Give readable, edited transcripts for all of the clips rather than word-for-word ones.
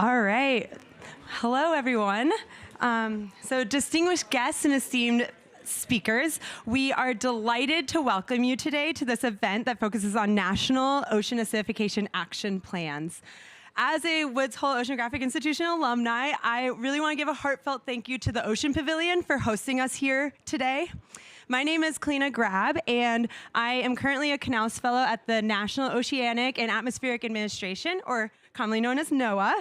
All right. Hello, everyone. So distinguished guests and esteemed speakers, we are delighted to welcome you today to this event that focuses on National Ocean Acidification Action Plans. As a Woods Hole Oceanographic Institution alumni, I really want to give a heartfelt thank you to the Ocean Pavilion for hosting us here today. My name is Kalina Grab, and I am currently a Knaus Fellow at the National Oceanic and Atmospheric Administration, or commonly known as NOAA,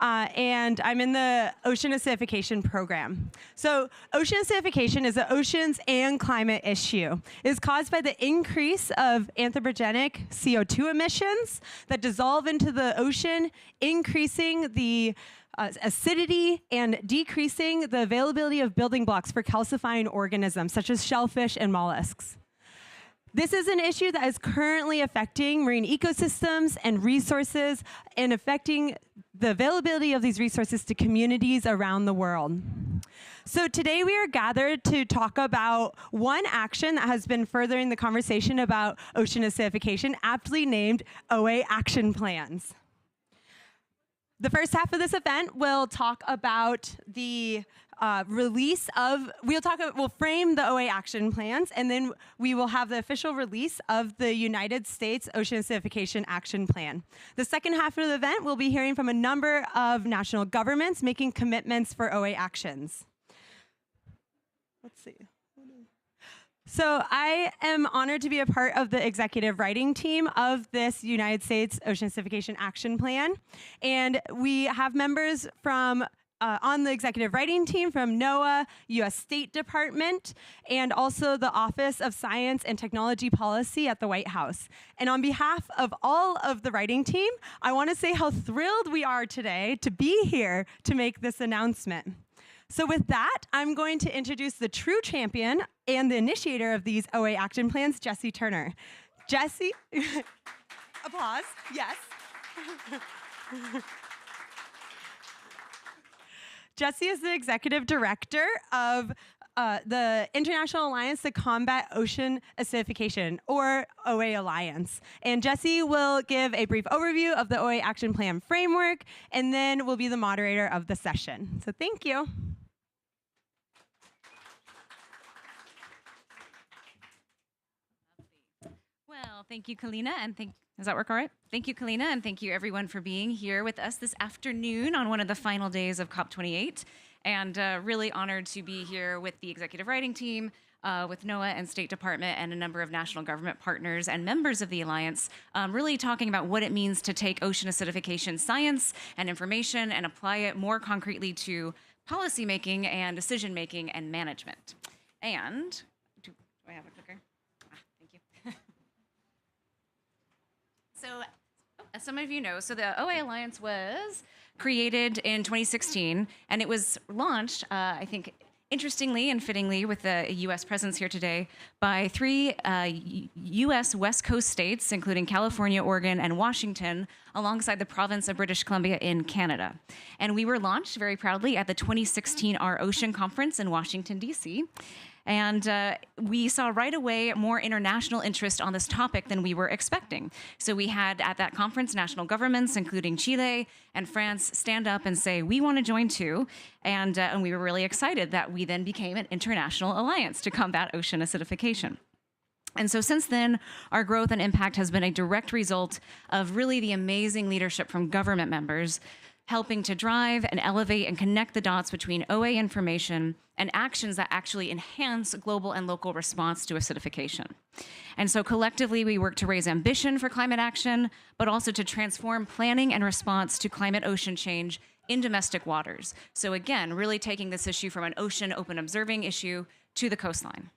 and I'm in the Ocean Acidification Program. So ocean acidification is an oceans and climate issue. It is caused by the increase of anthropogenic CO2 emissions that dissolve into the ocean, increasing the acidity and decreasing the availability of building blocks for calcifying organisms such as shellfish and mollusks. This is an issue that is currently affecting marine ecosystems and resources and affecting the availability of these resources to communities around the world. So today we are gathered to talk about one action that has been furthering the conversation about ocean acidification, aptly named OA action plans. The first half of this event will talk about the we'll frame the OA action plans, and then we will have the official release of the United States Ocean Acidification Action Plan. The second half of the event, we'll be hearing from a number of national governments making commitments for OA actions. Let's see. So I am honored to be a part of the executive writing team of this United States Ocean Acidification Action Plan. And we have members from on the executive writing team from NOAA, U.S. State Department, and also the Office of Science and Technology Policy at the White House. And on behalf of all of the writing team, I want to say how thrilled we are today to be here to make this announcement. So with that, I'm going to introduce the true champion and the initiator of these OA action plans, Jessie Turner. Jessie, applause, yes. Jessie is the executive director of the International Alliance to Combat Ocean Acidification, or OA Alliance. And Jessie will give a brief overview of the OA Action Plan framework, and then will be the moderator of the session. So thank you. Well, thank you, Kalina, and does that work all right? Thank you, Kalina, and thank you everyone for being here with us this afternoon on one of the final days of COP28. And really honored to be here with the executive writing team, with NOAA and State Department and a number of national government partners and members of the Alliance, really talking about what it means to take ocean acidification science and information and apply it more concretely to policymaking and decision-making and management. And, do I have a clicker? Thank you. So, as some of you know, the OA Alliance was created in 2016, and it was launched, I think, interestingly and fittingly with the U.S. presence here today, by three U.S. West Coast states, including California, Oregon, and Washington, alongside the province of British Columbia in Canada. And we were launched very proudly at the 2016 Our Ocean Conference in Washington, D.C., and we saw right away more international interest on this topic than we were expecting. So we had at that conference national governments, including Chile and France, stand up and say, we want to join too. And we were really excited that we then became an international alliance to combat ocean acidification. And so since then, our growth and impact has been a direct result of really the amazing leadership from government members, helping to drive and elevate and connect the dots between OA information and actions that actually enhance global and local response to acidification. And so collectively, we work to raise ambition for climate action, but also to transform planning and response to climate ocean change in domestic waters. So again, really taking this issue from an ocean open observing issue to the coastline.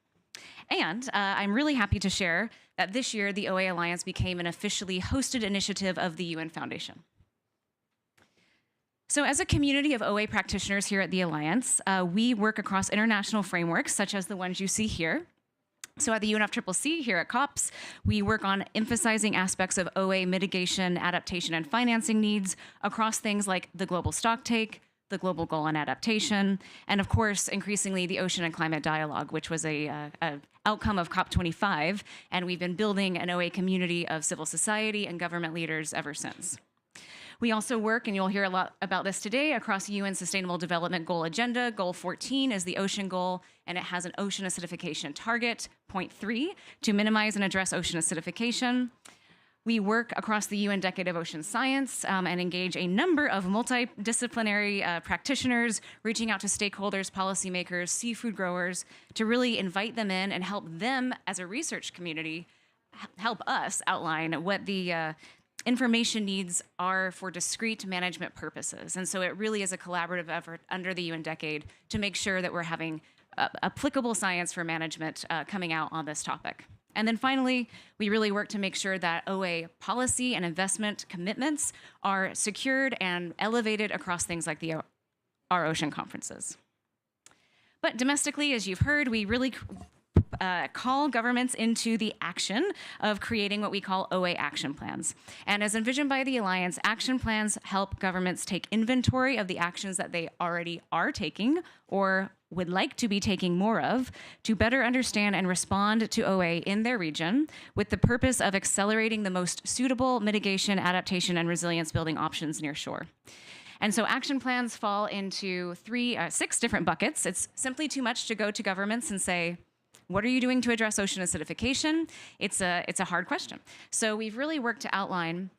And I'm really happy to share that this year, the OA Alliance became an officially hosted initiative of the UN Foundation. So as a community of OA practitioners here at the Alliance, we work across international frameworks, such as the ones you see here. So at the UNFCCC here at COPS, we work on emphasizing aspects of OA mitigation, adaptation, and financing needs across things like the global stocktake, the global goal on adaptation, and of course, increasingly, the ocean and climate dialogue, which was a outcome of COP25, and we've been building an OA community of civil society and government leaders ever since. We also work, and you'll hear a lot about this today, across UN Sustainable Development Goal Agenda. Goal 14 is the ocean goal, and it has an ocean acidification target, point 3, to minimize and address ocean acidification. We work across the UN Decade of Ocean Science and engage a number of multidisciplinary practitioners, reaching out to stakeholders, policymakers, seafood growers, to really invite them in and help them as a research community help us outline what the information needs are for discrete management purposes. And so it really is a collaborative effort under the UN Decade to make sure that we're having applicable science for management coming out on this topic. And then finally, we really work to make sure that OA policy and investment commitments are secured and elevated across things like our ocean conferences. But domestically, as you've heard, we really call governments into the action of creating what we call OA action plans. And as envisioned by the Alliance, action plans help governments take inventory of the actions that they already are taking or would like to be taking more of to better understand and respond to OA in their region, with the purpose of accelerating the most suitable mitigation, adaptation, and resilience building options near shore. And so action plans fall into 6 different buckets. It's simply too much to go to governments and say, what are you doing to address ocean acidification? It's a hard question. So we've really worked to outline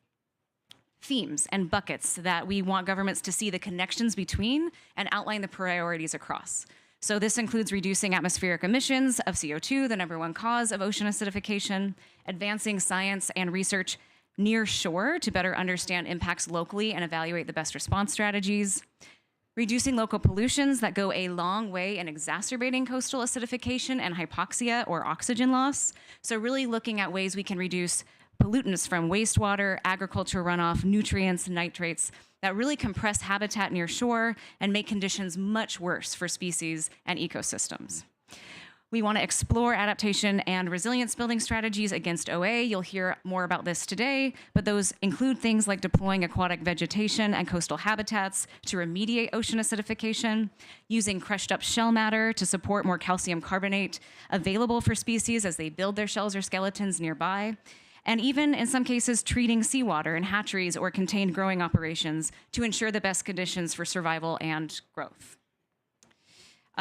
themes and buckets that we want governments to see the connections between and outline the priorities across. So this includes reducing atmospheric emissions of CO2, the #1 cause of ocean acidification, advancing science and research near shore to better understand impacts locally and evaluate the best response strategies, reducing local pollutions that go a long way in exacerbating coastal acidification and hypoxia or oxygen loss. So really looking at ways we can reduce pollutants from wastewater, agriculture runoff, nutrients, nitrates that really compress habitat near shore and make conditions much worse for species and ecosystems. We want to explore adaptation and resilience building strategies against OA. You'll hear more about this today, but those include things like deploying aquatic vegetation and coastal habitats to remediate ocean acidification, using crushed up shell matter to support more calcium carbonate available for species as they build their shells or skeletons nearby, and even in some cases treating seawater in hatcheries or contained growing operations to ensure the best conditions for survival and growth.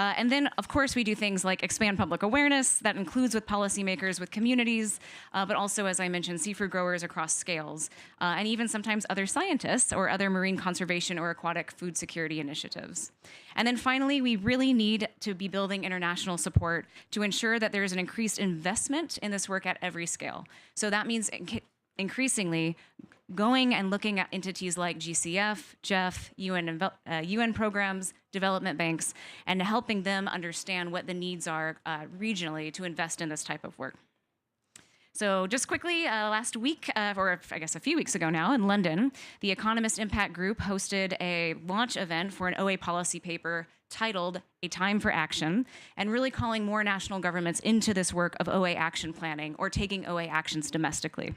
And then, of course, we do things like expand public awareness. That includes with policymakers, with communities, but also, as I mentioned, seafood growers across scales, and even sometimes other scientists or other marine conservation or aquatic food security initiatives. And then finally, we really need to be building international support to ensure that there is an increased investment in this work at every scale. So that means increasingly going and looking at entities like GCF, GEF, UN programs, development banks, and helping them understand what the needs are regionally to invest in this type of work. So just quickly, last week, or I guess a few weeks ago now in London, the Economist Impact Group hosted a launch event for an OA policy paper titled A Time for Action, and really calling more national governments into this work of OA action planning or taking OA actions domestically.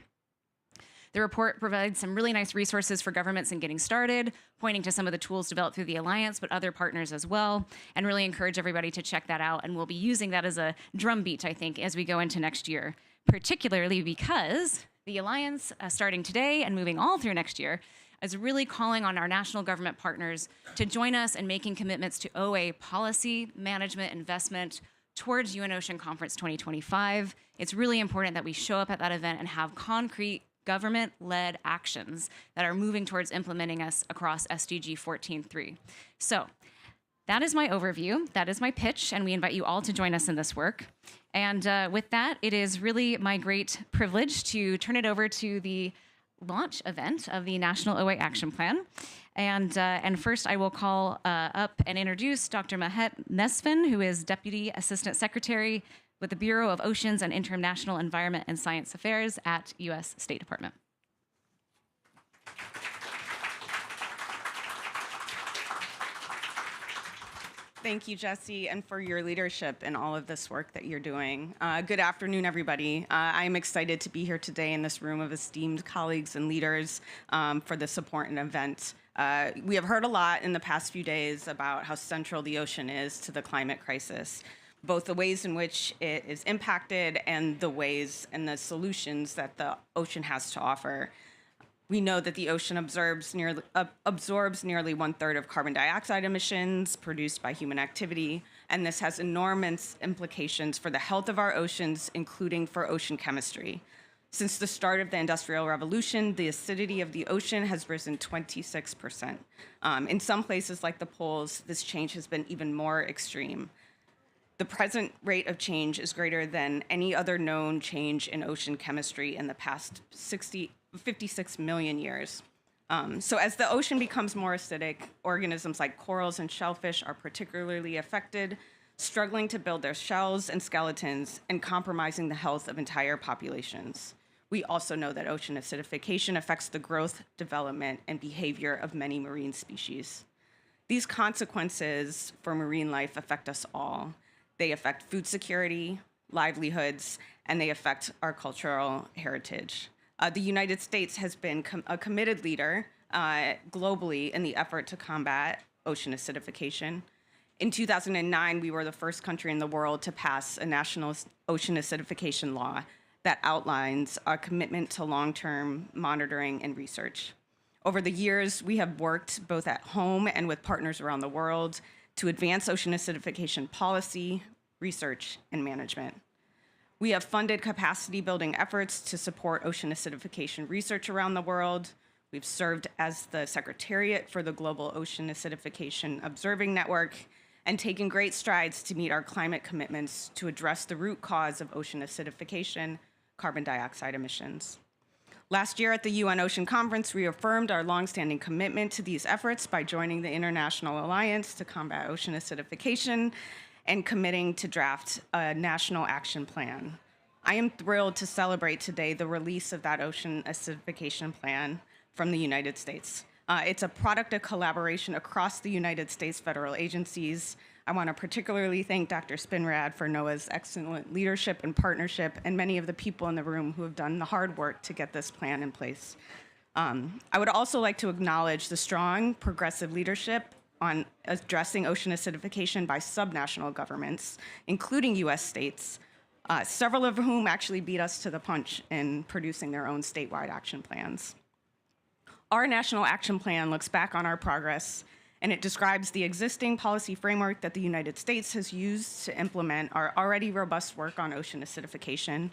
The report provides some really nice resources for governments in getting started, pointing to some of the tools developed through the Alliance, but other partners as well, and really encourage everybody to check that out. And we'll be using that as a drumbeat, I think, as we go into next year, particularly because the Alliance, starting today and moving all through next year, is really calling on our national government partners to join us in making commitments to OA policy, management, investment towards UN Ocean Conference 2025. It's really important that we show up at that event and have concrete government-led actions that are moving towards implementing us across SDG 14.3. So that is my overview, that is my pitch, and we invite you all to join us in this work. And with that, it is really my great privilege to turn it over to the launch event of the National OA Action Plan. And first, I will call up and introduce Dr. Mahet Nesfin, who is Deputy Assistant Secretary with the Bureau of Oceans and International Environment and Science Affairs at U.S. State Department. Thank you, Jessie, and for your leadership in all of this work that you're doing. Good afternoon, everybody. I'm excited to be here today in this room of esteemed colleagues and leaders for this important event. We have heard a lot in the past few days about how central the ocean is to the climate crisis, both the ways in which it is impacted and the ways and the solutions that the ocean has to offer. We know that the ocean absorbs nearly 1/3 of carbon dioxide emissions produced by human activity, and this has enormous implications for the health of our oceans, including for ocean chemistry. Since the start of the Industrial Revolution, the acidity of the ocean has risen 26%. In some places like the poles, this change has been even more extreme. The present rate of change is greater than any other known change in ocean chemistry in the past 56 million years. So as the ocean becomes more acidic, organisms like corals and shellfish are particularly affected, struggling to build their shells and skeletons and compromising the health of entire populations. We also know that ocean acidification affects the growth, development, and behavior of many marine species. These consequences for marine life affect us all. They affect food security, livelihoods, and they affect our cultural heritage. The United States has been a committed leader globally in the effort to combat ocean acidification. In 2009, we were the first country in the world to pass a national ocean acidification law that outlines our commitment to long-term monitoring and research. Over the years, we have worked both at home and with partners around the world to advance ocean acidification policy, research, and management. We have funded capacity building efforts to support ocean acidification research around the world. We've served as the Secretariat for the Global Ocean Acidification Observing Network and taken great strides to meet our climate commitments to address the root cause of ocean acidification, carbon dioxide emissions. Last year at the UN Ocean Conference, we affirmed our longstanding commitment to these efforts by joining the International Alliance to Combat Ocean Acidification and committing to draft a national action plan. I am thrilled to celebrate today the release of that ocean acidification plan from the United States. It's a product of collaboration across the United States federal agencies. I want to particularly thank Dr. Spinrad for NOAA's excellent leadership and partnership, and many of the people in the room who have done the hard work to get this plan in place. I would also like to acknowledge the strong progressive leadership on addressing ocean acidification by subnational governments, including US states, several of whom actually beat us to the punch in producing their own statewide action plans. Our national action plan looks back on our progress, and it describes the existing policy framework that the United States has used to implement our already robust work on ocean acidification.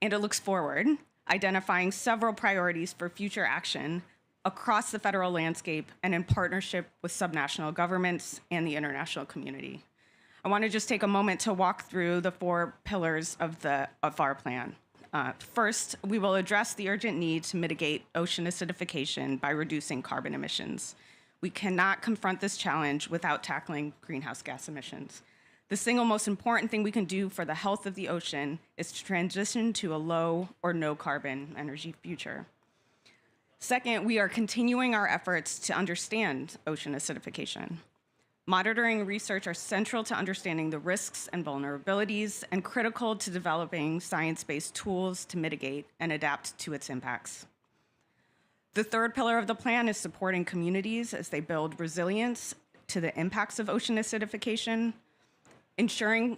And it looks forward, identifying several priorities for future action across the federal landscape and in partnership with subnational governments and the international community. I want to just take a moment to walk through the 4 pillars of our plan. First, we will address the urgent need to mitigate ocean acidification by reducing carbon emissions. We cannot confront this challenge without tackling greenhouse gas emissions. The single most important thing we can do for the health of the ocean is to transition to a low or no carbon energy future. Second, we are continuing our efforts to understand ocean acidification. Monitoring and research are central to understanding the risks and vulnerabilities and critical to developing science-based tools to mitigate and adapt to its impacts. The third pillar of the plan is supporting communities as they build resilience to the impacts of ocean acidification. Ensuring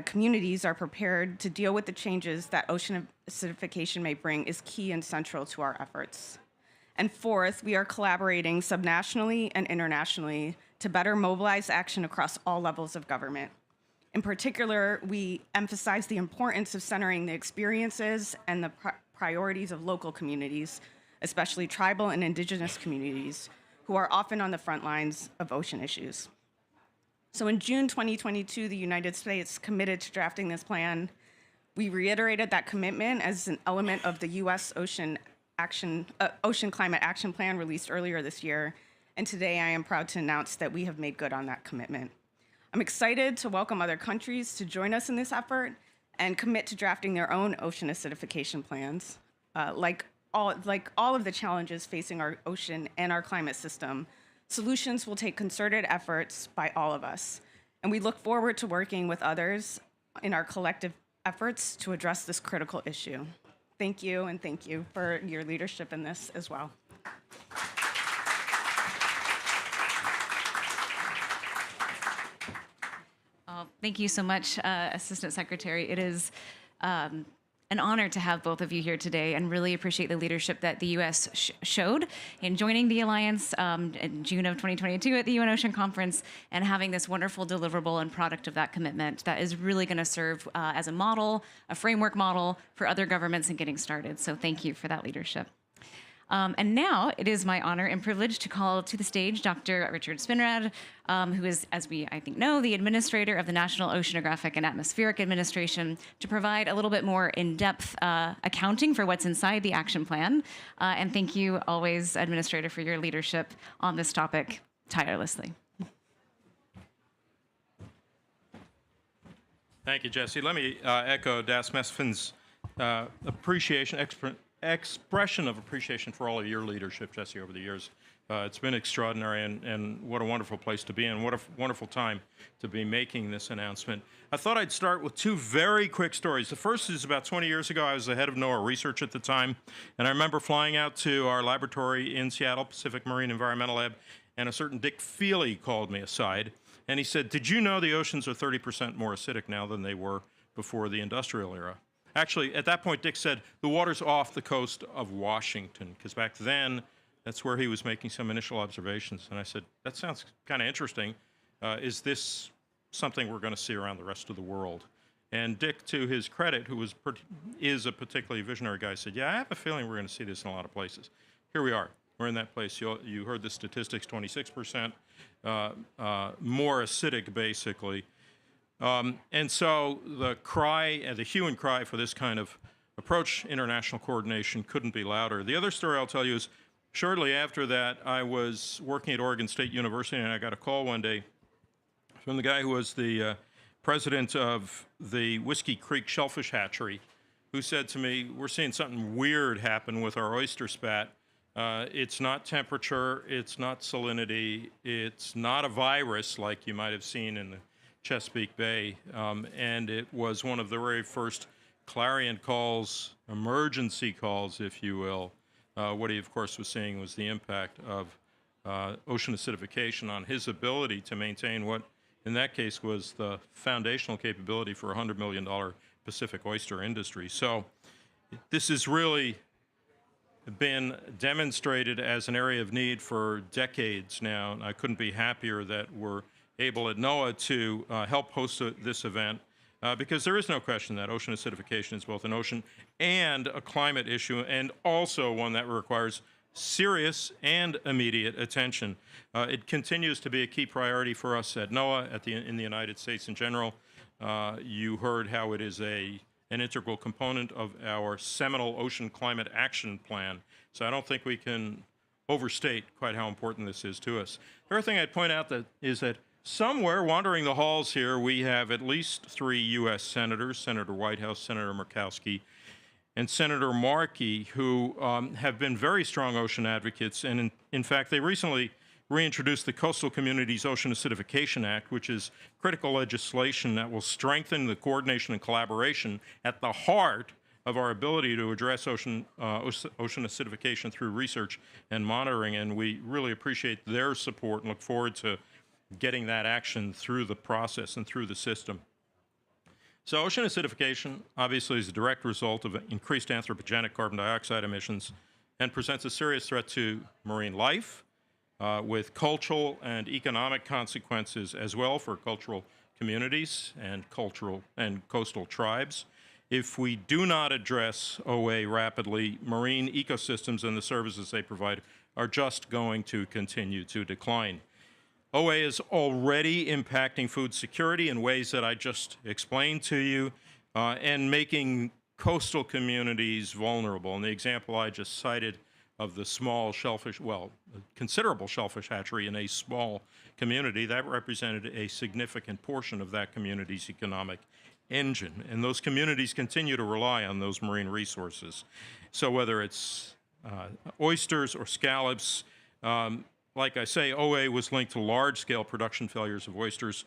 communities are prepared to deal with the changes that ocean acidification may bring is key and central to our efforts. And fourth, we are collaborating subnationally and internationally to better mobilize action across all levels of government. In particular, we emphasize the importance of centering the experiences and the priorities of local communities, especially tribal and indigenous communities, who are often on the front lines of ocean issues. So in June 2022, the United States committed to drafting this plan. We reiterated that commitment as an element of the U.S. Ocean Climate Action Plan released earlier this year, and today I am proud to announce that we have made good on that commitment. I'm excited to welcome other countries to join us in this effort and commit to drafting their own ocean acidification plans. Like all of the challenges facing our ocean and our climate system, solutions will take concerted efforts by all of us, and we look forward to working with others in our collective efforts to address this critical issue. Thank you, and thank you for your leadership in this as well. Thank you so much, Assistant Secretary. It is an an honor to have both of you here today, and really appreciate the leadership that the U.S. showed in joining the Alliance in June of 2022 at the UN Ocean Conference, and having this wonderful deliverable and product of that commitment that is really going to serve as a model, a framework model for other governments in getting started. So thank you for that leadership. And now it is my honor and privilege to call to the stage Dr. Richard Spinrad, who is, as we, I think, know, the administrator of the National Oceanographic and Atmospheric Administration, to provide a little bit more in-depth accounting for what's inside the action plan. And thank you always, Administrator, for your leadership on this topic tirelessly. Thank you, Jessie. Let me echo Das Mesfin's expression of appreciation for all of your leadership, Jessie, over the years. It's been extraordinary, and what a wonderful place to be in. What a wonderful time to be making this announcement. I thought I'd start with two very quick stories. The first is about 20 years ago. I was the head of NOAA research at the time, and I remember flying out to our laboratory in Seattle, Pacific Marine Environmental Lab, and a certain Dick Feely called me aside, and he said, "Did you know the oceans are 30% more acidic now than they were before the industrial era?" Actually, at that point, Dick said, the water's off the coast of Washington, because back then, that's where he was making some initial observations. And I said, that sounds kind of interesting. Is this something we're going to see around the rest of the world? And Dick, to his credit, who is a particularly visionary guy, said, yeah, I have a feeling we're going to see this in a lot of places. Here we are. We're in that place. You heard the statistics, 26% more acidic, basically. And so the hue and cry for this kind of approach, international coordination, couldn't be louder. The other story I'll tell you is shortly after that, I was working at Oregon State University, and I got a call one day from the guy who was the president of the Whiskey Creek Shellfish Hatchery, who said to me, we're seeing something weird happen with our oyster spat. It's not temperature, it's not salinity, it's not a virus like you might have seen in the Chesapeake Bay, and it was one of the very first clarion calls, emergency calls, if you will. What he, of course, was seeing was the impact of ocean acidification on his ability to maintain what, in that case, was the foundational capability for a $100 million Pacific oyster industry. So this has really been demonstrated as an area of need for decades now, and I couldn't be happier that we're able at NOAA to help host this event, because there is no question that ocean acidification is both an ocean and a climate issue, and also one that requires serious and immediate attention. It continues to be a key priority for us at NOAA, in the United States in general. You heard how it is an integral component of our seminal Ocean Climate Action Plan, so I don't think we can overstate quite how important this is to us. The other thing I'd point out is that somewhere wandering the halls here, we have at least 3 U.S. senators, Senator Whitehouse, Senator Murkowski, and Senator Markey, who have been very strong ocean advocates. And in fact, they recently reintroduced the Coastal Communities Ocean Acidification Act, which is critical legislation that will strengthen the coordination and collaboration at the heart of our ability to address ocean acidification through research and monitoring. And we really appreciate their support and look forward to getting that action through the process and through the system. So ocean acidification obviously is a direct result of increased anthropogenic carbon dioxide emissions and presents a serious threat to marine life, with cultural and economic consequences as well for cultural communities and coastal tribes. If we do not address OA rapidly, marine ecosystems and the services they provide are just going to continue to decline. OA is already impacting food security in ways that I just explained to you, and making coastal communities vulnerable. And the example I just cited of the small shellfish, well, considerable shellfish hatchery in a small community, that represented a significant portion of that community's economic engine. And those communities continue to rely on those marine resources. So whether it's oysters or scallops, like I say, OA was linked to large-scale production failures of oysters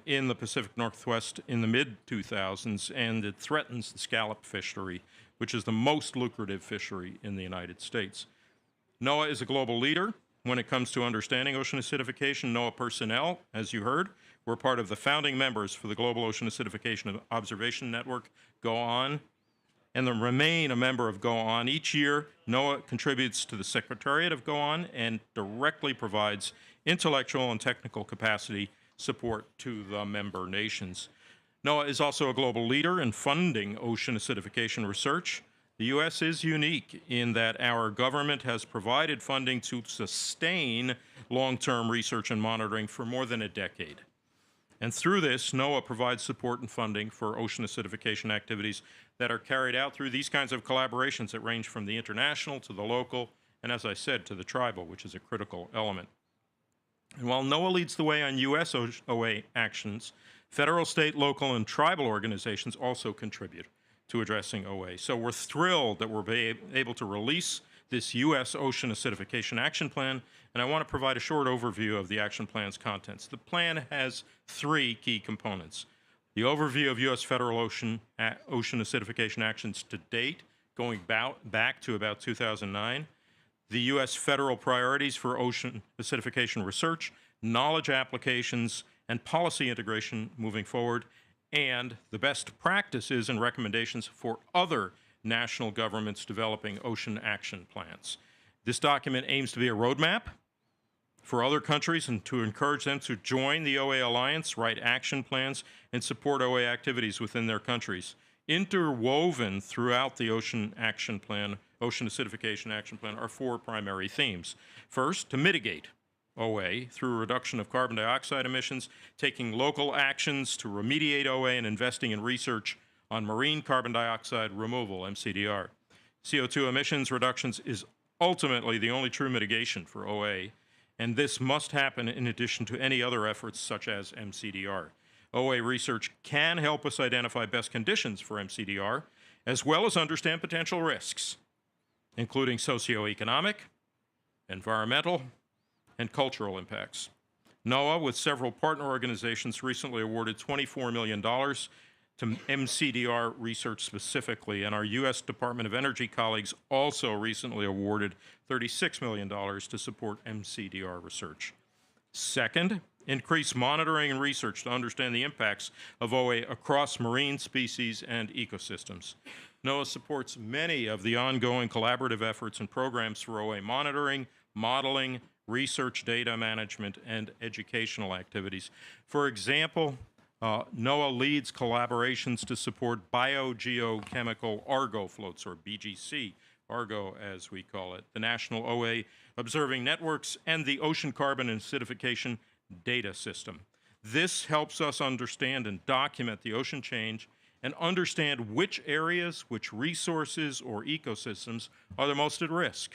in the Pacific Northwest in the mid-2000s, and it threatens the scallop fishery, which is the most lucrative fishery in the United States. NOAA is a global leader when it comes to understanding ocean acidification. NOAA personnel, as you heard, were part of the founding members for the Global Ocean Acidification Observation Network, GOA-ON. and then remain a member of GOA-ON. Each year, NOAA contributes to the Secretariat of GOA-ON and directly provides intellectual and technical capacity support to the member nations. NOAA is also a global leader in funding ocean acidification research. The U.S. is unique in that our government has provided funding to sustain long-term research and monitoring for more than a decade. And through this, NOAA provides support and funding for ocean acidification activities that are carried out through these kinds of collaborations that range from the international to the local, and as I said, to the tribal, which is a critical element. And while NOAA leads the way on U.S. OA actions, federal, state, local, and tribal organizations also contribute to addressing OA. So we're thrilled that we're able to release this U.S. Ocean Acidification Action Plan, and I want to provide a short overview of the action plan's contents. The plan has 3 key components. The overview of U.S. federal ocean acidification actions to date, going back to about 2009, the U.S. federal priorities for ocean acidification research, knowledge applications, and policy integration moving forward, and the best practices and recommendations for other national governments developing ocean action plans. This document aims to be a roadmap for other countries and to encourage them to join the OA Alliance, write action plans, and support OA activities within their countries. Interwoven throughout the Ocean Acidification Action Plan are 4 primary themes. First, to mitigate OA through reduction of carbon dioxide emissions, taking local actions to remediate OA, and investing in research on marine carbon dioxide removal, MCDR. CO2 emissions reductions is ultimately the only true mitigation for OA, and this must happen in addition to any other efforts such as MCDR. OA research can help us identify best conditions for MCDR, as well as understand potential risks, including socioeconomic, environmental, and cultural impacts. NOAA, with several partner organizations, recently awarded $24 million to MCDR research specifically, and our U.S. Department of Energy colleagues also recently awarded $36 million to support MCDR research. Second, increase monitoring and research to understand the impacts of OA across marine species and ecosystems. NOAA supports many of the ongoing collaborative efforts and programs for OA monitoring, modeling, research, data management, and educational activities. For example, NOAA leads collaborations to support biogeochemical Argo floats, or BGC, Argo as we call it, the National OA Observing Networks, and the Ocean Carbon Acidification Data System. This helps us understand and document the ocean change and understand which areas, which resources or ecosystems are the most at risk,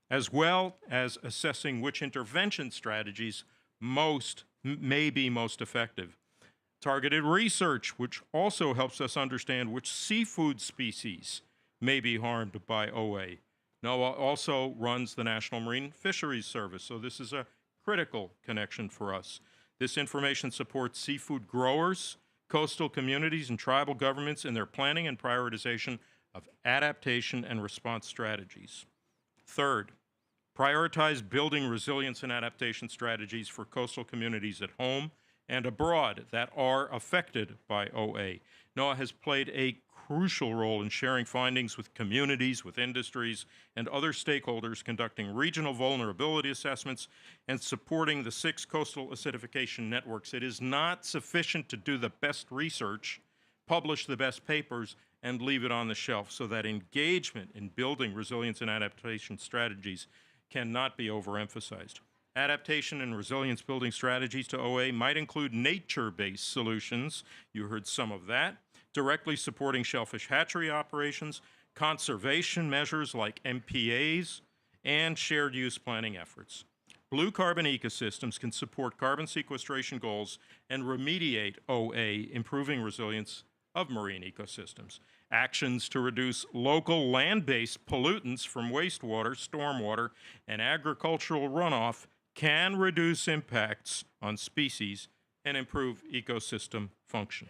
as well as assessing which intervention strategies may be most effective. Targeted research, which also helps us understand which seafood species may be harmed by OA. NOAA also runs the National Marine Fisheries Service, so this is a critical connection for us. This information supports seafood growers, coastal communities, and tribal governments in their planning and prioritization of adaptation and response strategies. Third, prioritize building resilience and adaptation strategies for coastal communities at home and abroad that are affected by OA. NOAA has played a crucial role in sharing findings with communities, with industries, and other stakeholders, conducting regional vulnerability assessments and supporting the 6 coastal acidification networks. It is not sufficient to do the best research, publish the best papers, and leave it on the shelf, so that engagement in building resilience and adaptation strategies cannot be overemphasized. Adaptation and resilience building strategies to OA might include nature-based solutions, you heard some of that, directly supporting shellfish hatchery operations, conservation measures like MPAs, and shared use planning efforts. Blue carbon ecosystems can support carbon sequestration goals and remediate OA, improving resilience of marine ecosystems. Actions to reduce local land-based pollutants from wastewater, stormwater, and agricultural runoff can reduce impacts on species and improve ecosystem function.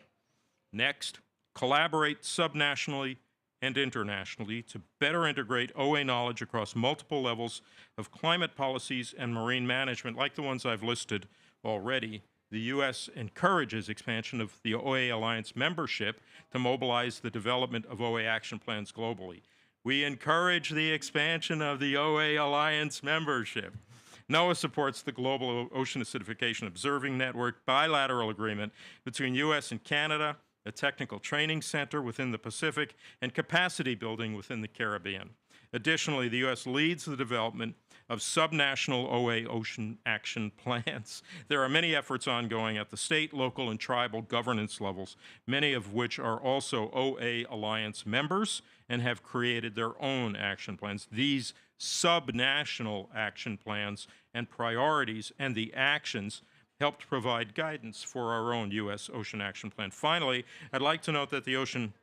Next, collaborate subnationally and internationally to better integrate OA knowledge across multiple levels of climate policies and marine management, like the ones I've listed already, The U.S. encourages expansion of the OA Alliance membership to mobilize the development of OA action plans globally. We encourage the expansion of the OA Alliance membership. NOAA supports the Global Ocean Acidification Observing Network bilateral agreement between U.S. and Canada, a technical training center within the Pacific, and capacity building within the Caribbean. Additionally, the U.S. leads the development of subnational OA ocean action plans. There are many efforts ongoing at the state, local, and tribal governance levels, many of which are also OA Alliance members and have created their own action plans. These subnational action plans and priorities and the actions helped provide guidance for our own U.S. Ocean Action Plan. Finally, I'd like to note that the Ocean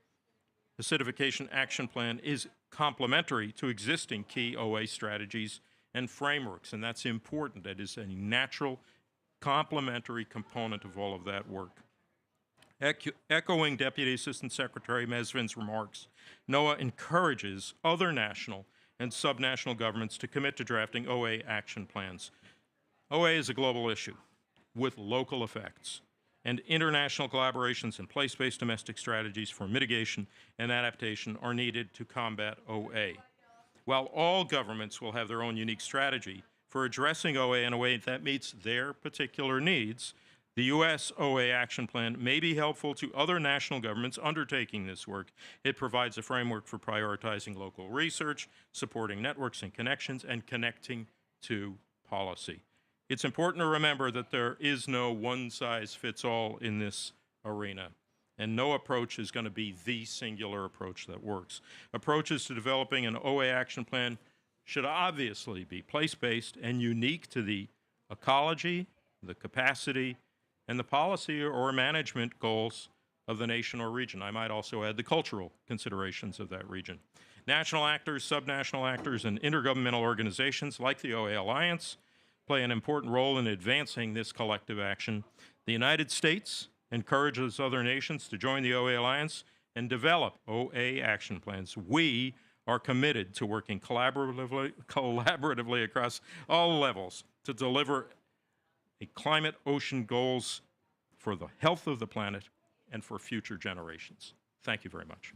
Acidification Action Plan is complementary to existing key OA strategies and frameworks, and that's important. It is a natural complementary component of all of that work. Echoing Deputy Assistant Secretary Mesvin's remarks, NOAA encourages other national and subnational governments to commit to drafting OA action plans. OA is a global issue with local effects, and international collaborations and place-based domestic strategies for mitigation and adaptation are needed to combat OA. While all governments will have their own unique strategy for addressing OA in a way that meets their particular needs, the U.S. OA Action Plan may be helpful to other national governments undertaking this work. It provides a framework for prioritizing local research, supporting networks and connections, and connecting to policy. It's important to remember that there is no one-size-fits-all in this arena, and no approach is going to be the singular approach that works. Approaches to developing an OA action plan should obviously be place-based and unique to the ecology, the capacity, and the policy or management goals of the nation or region. I might also add the cultural considerations of that region. National actors, subnational actors, and intergovernmental organizations like the OA Alliance play an important role in advancing this collective action. The United States encourages other nations to join the OA Alliance and develop OA action plans. We are committed to working collaboratively across all levels to deliver a climate ocean goals for the health of the planet and for future generations. Thank you very much.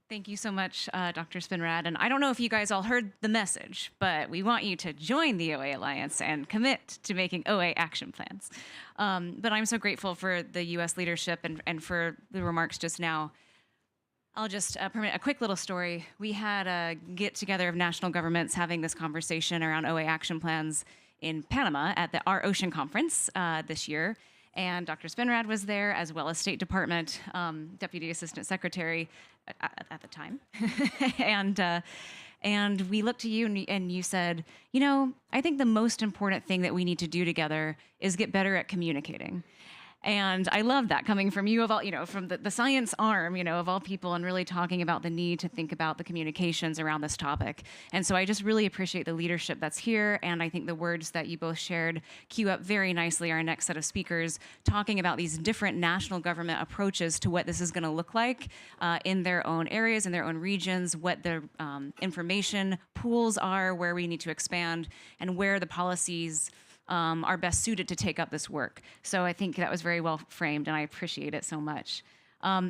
Thank you so much, Dr. Spinrad. And I don't know if you guys all heard the message, but we want you to join the OA Alliance and commit to making OA action plans. But I'm so grateful for the U.S. leadership and for the remarks just now. I'll just permit a quick little story. We had a get-together of national governments having this conversation around OA action plans in Panama at the Our Ocean Conference this year. And Dr. Spinrad was there, as well as State Department Deputy Assistant Secretary at the time. And we looked to you and you said, you know, I think the most important thing that we need to do together is get better at communicating. And I love that coming from you, of all, you know, from the science arm, you know, of all people, and really talking about the need to think about the communications around this topic. And so I just really appreciate the leadership that's here. And I think the words that you both shared cue up very nicely our next set of speakers, talking about these different national government approaches to what this is going to look like in their own areas, in their own regions, what the information pools are, where we need to expand, and where the policies are best suited to take up this work. So I think that was very well framed, and I appreciate it so much.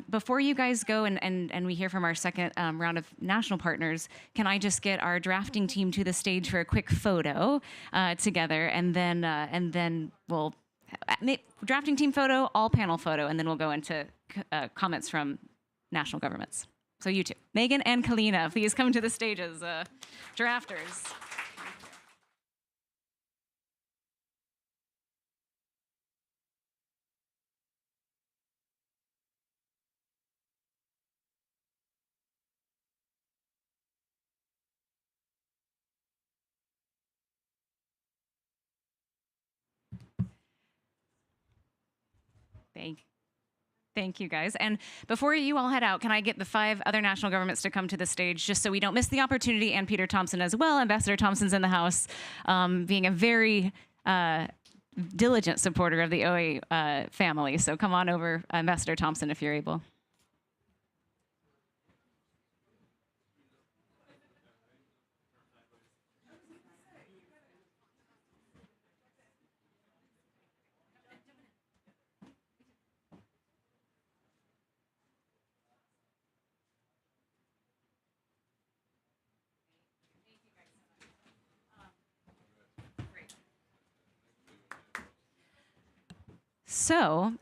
Before you guys go and we hear from our second round of national partners, can I just get our drafting team to the stage for a quick photo together, and then we'll drafting team photo, all panel photo, and then we'll go into comments from national governments. So you two, Megan and Kalina, please come to the stage as drafters. Thank you, guys. And before you all head out, can I get the 5 other national governments to come to the stage, just so we don't miss the opportunity, and Peter Thompson as well. Ambassador Thompson's in the house, being a very diligent supporter of the OA family. So come on over, Ambassador Thompson, if you're able. So,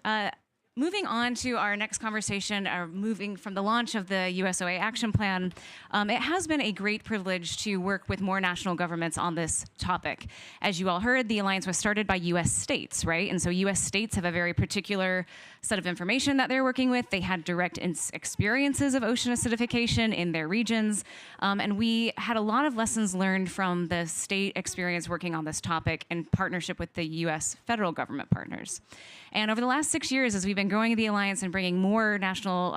moving on to our next conversation, moving from the launch of the USOA Action Plan, it has been a great privilege to work with more national governments on this topic. As you all heard, the Alliance was started by U.S. states, right? And so U.S. states have a very particular set of information that they're working with. They had direct experiences of ocean acidification in their regions. And we had a lot of lessons learned from the state experience working on this topic in partnership with the U.S. federal government partners. And over the last 6 years, as we've been growing the Alliance and bringing more national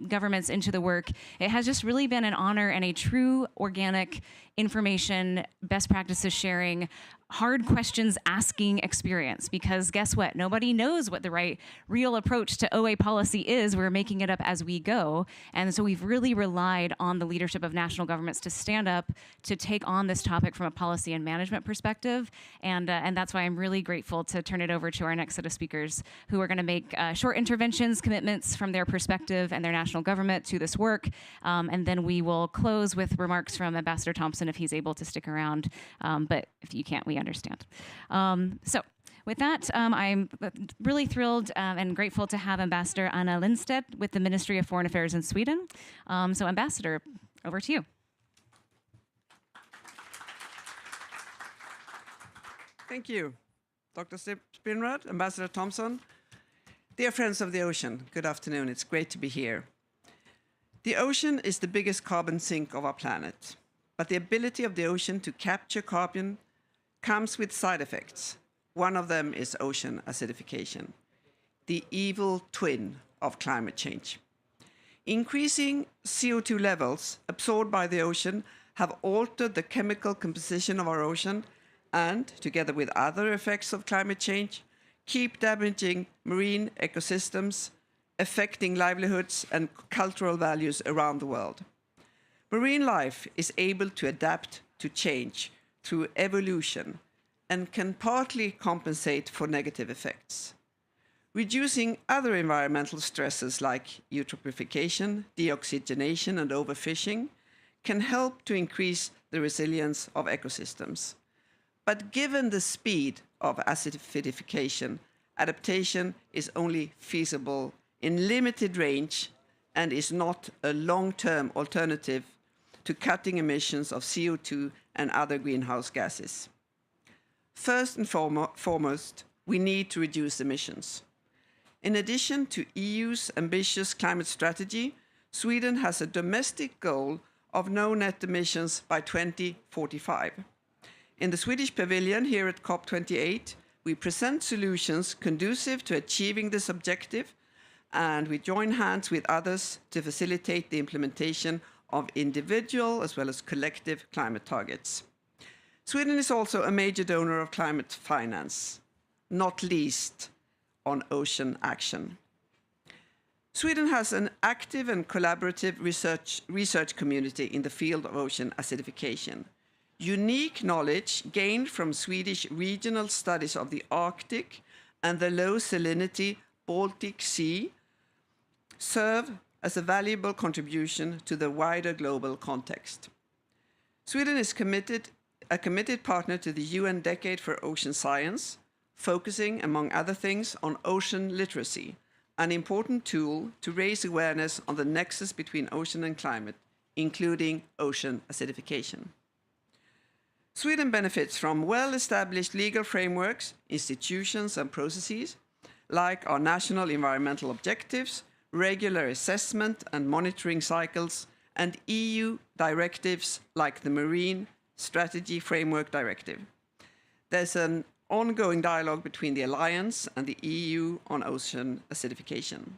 governments into the work, it has just really been an honor and a true organic information, best practices sharing, hard questions asking experience. Because guess what? Nobody knows what the right real approach to OA policy is. We're making it up as we go. And so we've really relied on the leadership of national governments to stand up, to take on this topic from a policy and management perspective. And that's why I'm really grateful to turn it over to our next set of speakers who are going to make short interventions, commitments from their perspective and their national government to this work. And then we will close with remarks from Ambassador Thompson if he's able to stick around. But if you can't, we understand. So with that, I'm really thrilled and grateful to have Ambassador Anna Lindstedt with the Ministry of Foreign Affairs in Sweden. So Ambassador, over to you. Thank you, Dr. Spinrad, Ambassador Thompson. Dear friends of the ocean, good afternoon. It's great to be here. The ocean is the biggest carbon sink of our planet, but the ability of the ocean to capture carbon comes with side effects. One of them is ocean acidification, the evil twin of climate change. Increasing CO2 levels absorbed by the ocean have altered the chemical composition of our ocean and, together with other effects of climate change, keep damaging marine ecosystems, affecting livelihoods and cultural values around the world. Marine life is able to adapt to change through evolution and can partly compensate for negative effects. Reducing other environmental stresses like eutrophication, deoxygenation, and overfishing can help to increase the resilience of ecosystems. But given the speed of acidification, adaptation is only feasible in limited range and is not a long-term alternative to cutting emissions of CO2 and other greenhouse gases. First and foremost, we need to reduce emissions. In addition to EU's ambitious climate strategy, Sweden has a domestic goal of no net emissions by 2045. In the Swedish pavilion here at COP28, we present solutions conducive to achieving this objective, and we join hands with others to facilitate the implementation of individual as well as collective climate targets. Sweden is also a major donor of climate finance, not least on ocean action. Sweden has an active and collaborative research community in the field of ocean acidification. Unique knowledge gained from Swedish regional studies of the Arctic and the low salinity Baltic Sea serve as a valuable contribution to the wider global context. Sweden is a committed partner to the UN Decade for Ocean Science, focusing, among other things, on ocean literacy, an important tool to raise awareness on the nexus between ocean and climate, including ocean acidification. Sweden benefits from well-established legal frameworks, institutions, and processes, like our national environmental objectives, regular assessment and monitoring cycles, and EU directives like the Marine Strategy Framework Directive. There's an ongoing dialogue between the Alliance and the EU on ocean acidification.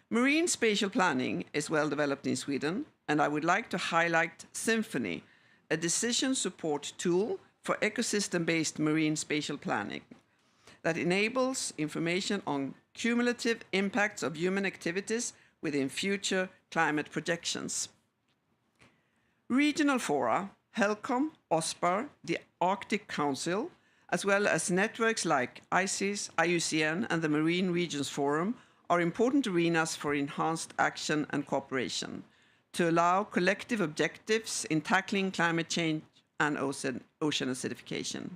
Marine spatial planning is well developed in Sweden, and I would like to highlight Symphony, a decision support tool for ecosystem-based marine spatial planning that enables information on cumulative impacts of human activities within future climate projections. Regional fora, HELCOM, OSPAR, the Arctic Council, as well as networks like ICES, IUCN, and the Marine Regions Forum are important arenas for enhanced action and cooperation to allow collective objectives in tackling climate change, and ocean acidification.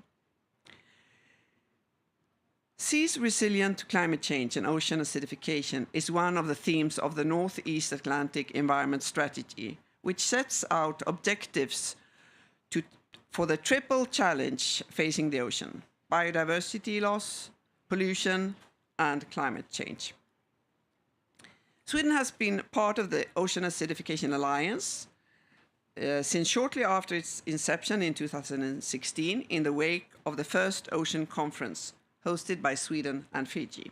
Seas resilient to climate change and ocean acidification is one of the themes of the Northeast Atlantic Environment Strategy, which sets out objectives for the triple challenge facing the ocean: biodiversity loss, pollution, and climate change. Sweden has been part of the Ocean Acidification Alliance since shortly after its inception in 2016 in the wake of the first ocean conference hosted by Sweden and Fiji.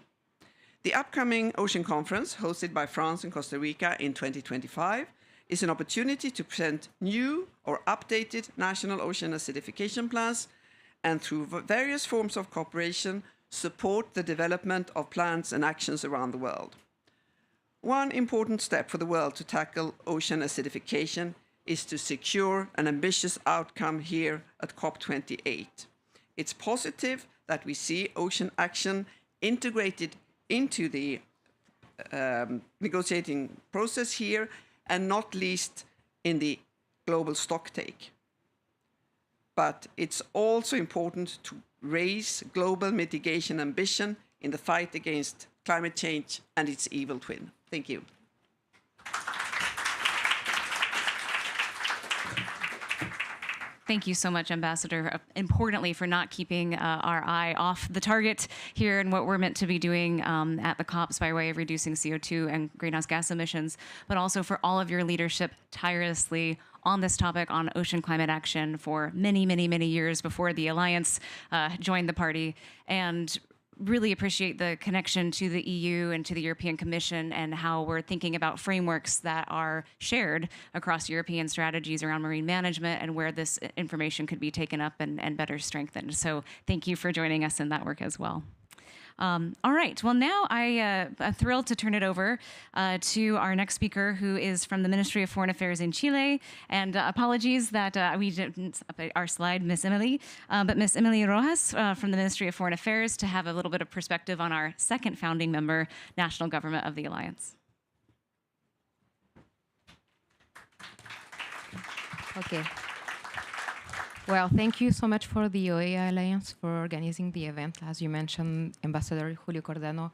The upcoming Ocean Conference, hosted by France and Costa Rica in 2025, is an opportunity to present new or updated national ocean acidification plans and through various forms of cooperation support the development of plans and actions around the world. One important step for the world to tackle ocean acidification is to secure an ambitious outcome here at COP28. It's positive that we see ocean action integrated into the negotiating process here, and not least in the global stocktake. But it's also important to raise global mitigation ambition in the fight against climate change and its evil twin. Thank you. Thank you so much, Ambassador, importantly for not keeping our eye off the target here and what we're meant to be doing at the COPs by way of reducing CO2 and greenhouse gas emissions, but also for all of your leadership tirelessly on this topic on ocean climate action for many, many, many years before the Alliance joined the party. And really appreciate the connection to the EU and to the European Commission and how we're thinking about frameworks that are shared across European strategies around marine management and where this information could be taken up and better strengthened. So thank you for joining us in that work as well. All right, well now I'm thrilled to turn it over to our next speaker, who is from the Ministry of Foreign Affairs in Chile. And apologies that we didn't update our slide, Miss Emily, but Miss Emily Rojas from the Ministry of Foreign Affairs to have a little bit of perspective on our second founding member, National Government of the Alliance. Okay. Well, thank you so much for the OAA Alliance for organizing the event. As you mentioned, Ambassador Julio Cordano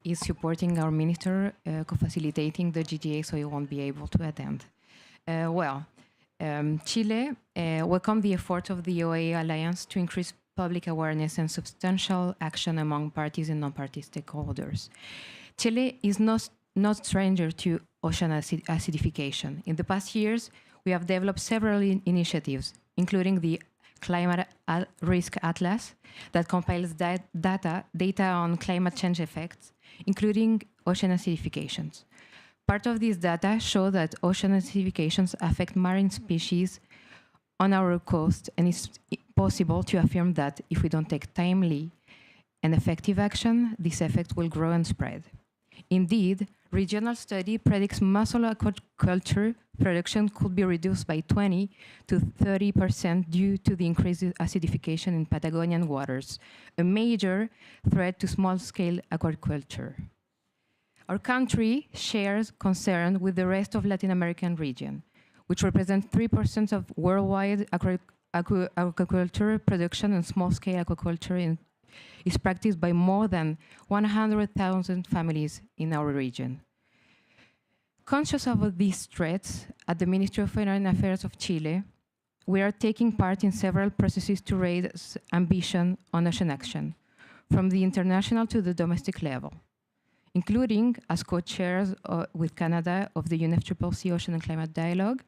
is supporting our minister, co-facilitating the GGA, so he won't be able to attend. Chile welcomed the effort of the OAA Alliance to increase public awareness and substantial action among parties and non-party stakeholders. Chile is not stranger to ocean acidification. In the past years, we have developed several initiatives, including the Climate Risk Atlas that compiles data on climate change effects, including ocean acidifications. Part of this data show that ocean acidifications affect marine species on our coast, and it's possible to affirm that if we don't take timely and effective action, this effect will grow and spread. Indeed, regional study predicts mussel aquaculture production could be reduced by 20 to 30% due to the increased acidification in Patagonian waters, a major threat to small-scale aquaculture. Our country shares concern with the rest of Latin American region, which represents 3% of worldwide aquaculture production, and small-scale aquaculture is practiced by more than 100,000 families in our region. Conscious of these threats, at the Ministry of Foreign Affairs of Chile, we are taking part in several processes to raise ambition on ocean action, from the international to the domestic level, including as co-chairs with Canada of the UNFCCC Ocean and Climate Dialogue,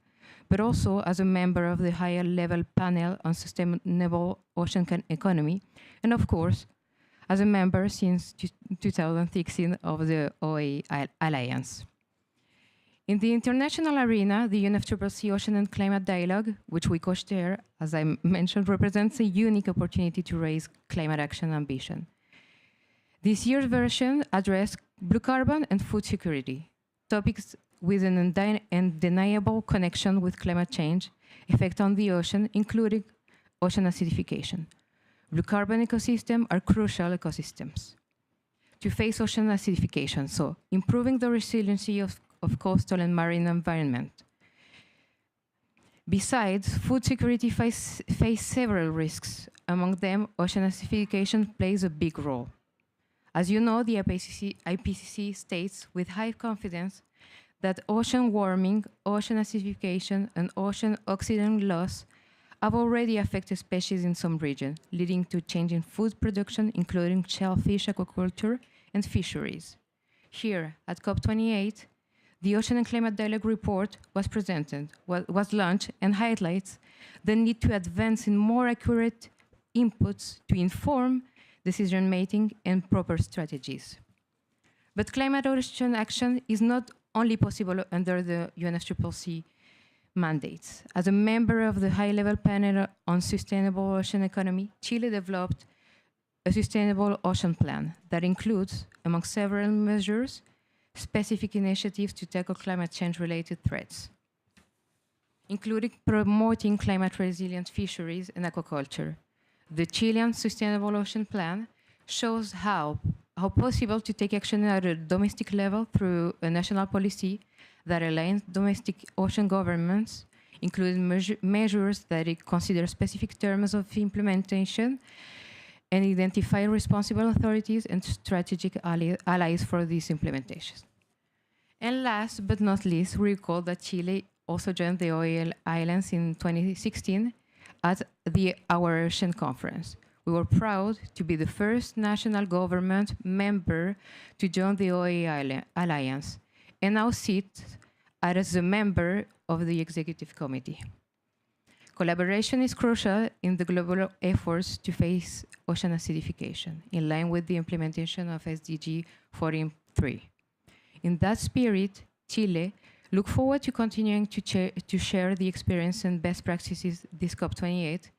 but also as a member of the higher level panel on sustainable ocean economy, and of course, as a member since 2016 of the OAA Alliance. In the international arena, the UNFCCC Ocean and Climate Dialogue, which we co-chair, as I mentioned, represents a unique opportunity to raise climate action ambition. This year's version addressed blue carbon and food security, topics with an undeniable connection with climate change, effect on the ocean, including ocean acidification. Blue carbon ecosystems are crucial ecosystems to face ocean acidification, so improving the resiliency of coastal and marine environment. Besides, food security face several risks. Among them, ocean acidification plays a big role. As you know, the IPCC states with high confidence that ocean warming, ocean acidification, and ocean oxygen loss have already affected species in some regions, leading to change in food production, including shellfish aquaculture and fisheries. Here, at COP28, the Ocean and Climate Dialogue report was presented, was launched, and highlights the need to advance in more accurate inputs to inform decision-making and proper strategies. But climate ocean action is not only possible under the UNFCCC mandates. As a member of the high-level panel on sustainable ocean economy, Chile developed a sustainable ocean plan that includes, among several measures, specific initiatives to tackle climate change-related threats, including promoting climate-resilient fisheries and aquaculture. The Chilean Sustainable Ocean Plan shows how possible to take action at a domestic level through a national policy that aligns domestic ocean governments, including measures that consider specific terms of implementation and identify responsible authorities and strategic allies for these implementations. And last but not least, we recall that Chile also joined the OAL Islands in 2016 at the Our Ocean Conference. We were proud to be the first national government member to join the OAL Alliance and now sit as a member of the Executive Committee. Collaboration is crucial in the global efforts to face ocean acidification, in line with the implementation of SDG 43. In that spirit, Chile look forward to continuing to share the experience and best practices this COP28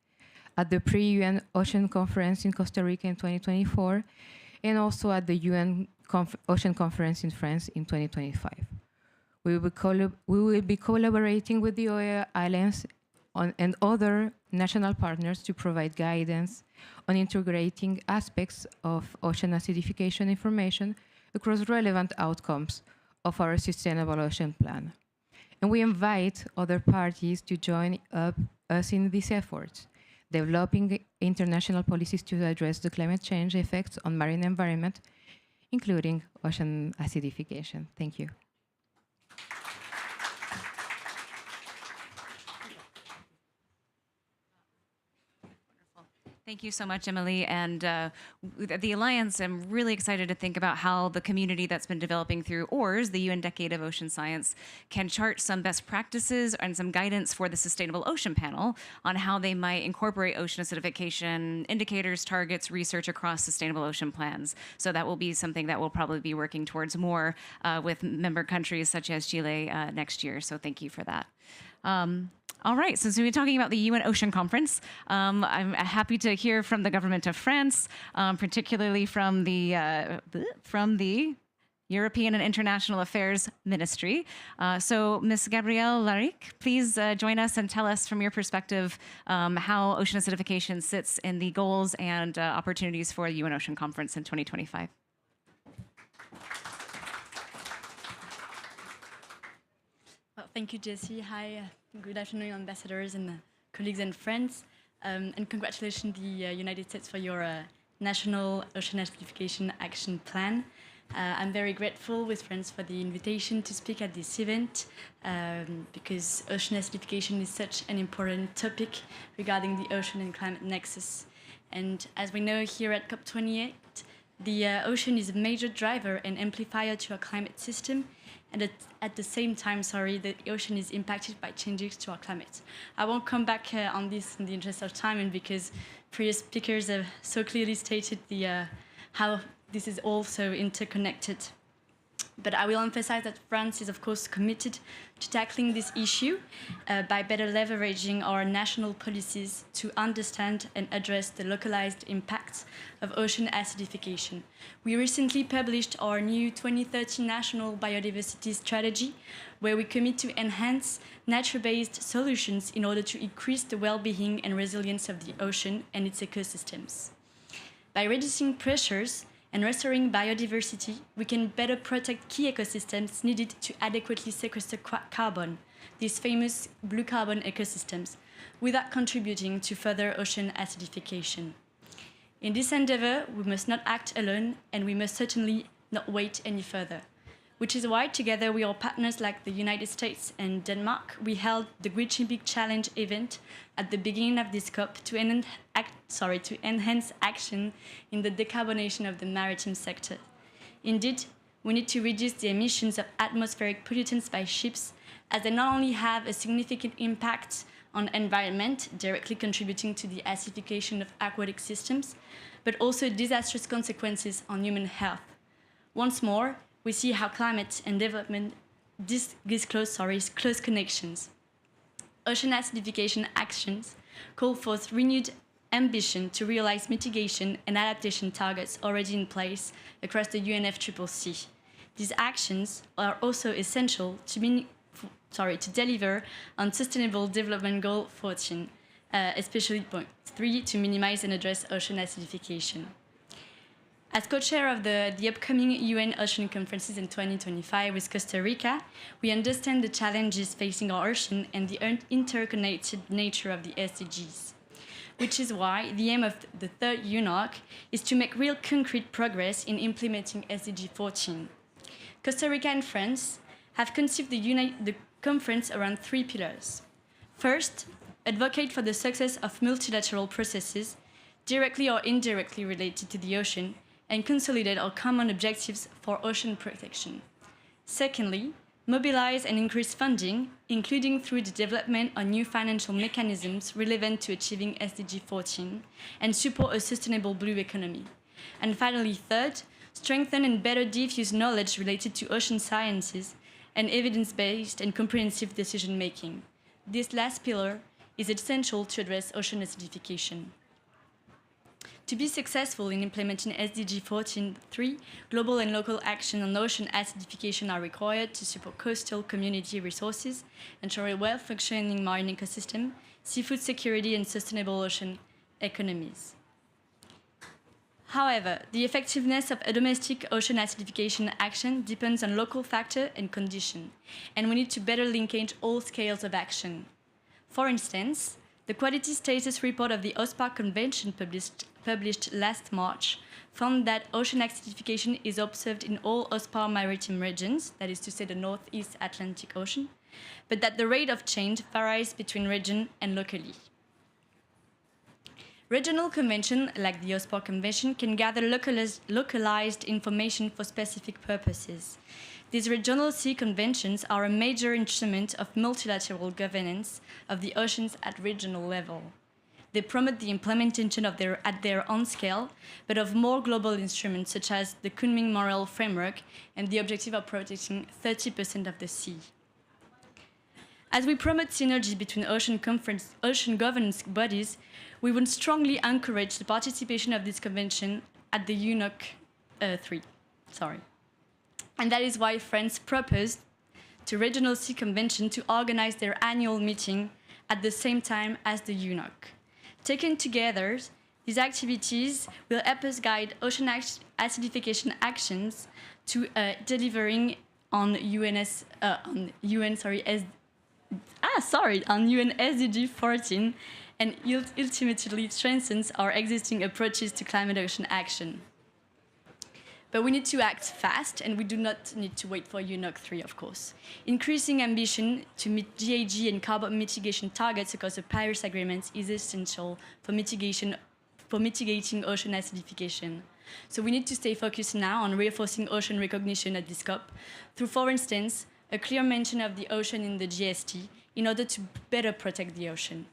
at the pre-UN Ocean Conference in Costa Rica in 2024, and also at the UN Ocean Conference in France in 2025. We will be collaborating with the OAR Alliance and other national partners to provide guidance on integrating aspects of ocean acidification information across relevant outcomes of our Sustainable Ocean Plan. And we invite other parties to join us in these efforts, developing international policies to address the climate change effects on marine environment, including ocean acidification. Thank you. Thank you so much, Emily. And the Alliance, I'm really excited to think about how the community that's been developing through OARS, the UN Decade of Ocean Science, can chart some best practices and some guidance for the Sustainable Ocean Panel on how they might incorporate ocean acidification indicators, targets, research across sustainable ocean plans. So that will be something that we'll probably be working towards more with member countries such as Chile next year. So thank you for that. All right, since we've been talking about the UN Ocean Conference, I'm happy to hear from the government of France, particularly from the European and International Affairs Ministry. So Ms. Gabrielle Laric, please join us and tell us from your perspective how ocean acidification sits in the goals and opportunities for the UN Ocean Conference in 2025. Well, thank you, Jessie. Hi, good afternoon, ambassadors and colleagues and friends. And congratulations to the United States for your National Ocean Acidification Action Plan. I'm very grateful with friends for the invitation to speak at this event because ocean acidification is such an important topic regarding the ocean and climate nexus. And as we know here at COP28, the ocean is a major driver and amplifier to our climate system. And at the same time, the ocean is impacted by changes to our climate. I won't come back on this in the interest of time, and because previous speakers have so clearly stated how this is also interconnected. But I will emphasize that France is, of course, committed to tackling this issue by better leveraging our national policies to understand and address the localized impacts of ocean acidification. We recently published our new 2030 National Biodiversity Strategy, where we commit to enhance nature-based solutions in order to increase the well-being and resilience of the ocean and its ecosystems. By reducing pressures and restoring biodiversity, we can better protect key ecosystems needed to adequately sequester carbon, these famous blue carbon ecosystems, without contributing to further ocean acidification. In this endeavor, we must not act alone, and we must certainly not wait any further. Which is why, together with our partners like the United States and Denmark, we held the Great Big Challenge event at the beginning of this COP to enhance action in the decarbonation of the maritime sector. Indeed, we need to reduce the emissions of atmospheric pollutants by ships, as they not only have a significant impact on environment, directly contributing to the acidification of aquatic systems, but also disastrous consequences on human health. Once more, we see how climate and development close connections. Ocean acidification actions call for renewed ambition to realize mitigation and adaptation targets already in place across the UNFCCC. These actions are also essential to deliver on Sustainable Development Goal 14, especially point 3, to minimize and address ocean acidification. As co-chair of the upcoming UN Ocean Conferences in 2025 with Costa Rica, we understand the challenges facing our ocean and the interconnected nature of the SDGs. Which is why the aim of the third UNOC is to make real concrete progress in implementing SDG 14. Costa Rica and France have conceived the conference around 3 pillars. First, advocate for the success of multilateral processes, directly or indirectly related to the ocean, and consolidate our common objectives for ocean protection. Secondly, mobilize and increase funding, including through the development of new financial mechanisms relevant to achieving SDG 14, and support a sustainable blue economy. And finally, third, strengthen and better diffuse knowledge related to ocean sciences and evidence-based and comprehensive decision-making. This last pillar is essential to address ocean acidification. To be successful in implementing SDG 14.3, global and local action on ocean acidification are required to support coastal community resources, ensure a well-functioning marine ecosystem, seafood security, and sustainable ocean economies. However, the effectiveness of a domestic ocean acidification action depends on local factor and condition, and we need to better linkage all scales of action. For instance, the Quality Status Report of the OARS Convention published last March found that ocean acidification is observed in all OARS maritime regions, that is to say the Northeast Atlantic Ocean, but that the rate of change varies between region and locally. Regional conventions, like the OARS Convention, can gather localized information for specific purposes. These regional sea conventions are a major instrument of multilateral governance of the oceans at regional level. They promote the implementation at their own scale, but of more global instruments such as the Kunming-Morrell Framework and the objective of protecting 30% of the sea. As we promote synergy between ocean governance bodies, we would strongly encourage the participation of this convention at the UNOC 3. And that is why France proposed to Regional Sea Convention to organize their annual meeting at the same time as the UNOC. Taken together, these activities will help us guide ocean acidification actions to delivering on UN SDG 14, and ultimately strengthens our existing approaches to climate ocean action. But we need to act fast, and we do not need to wait for UNOC 3, of course. Increasing ambition to meet GHG and carbon mitigation targets across the Paris Agreement is essential for mitigating ocean acidification. So we need to stay focused now on reinforcing ocean recognition at this COP through, for instance, a clear mention of the ocean in the GST in order to better protect the ocean.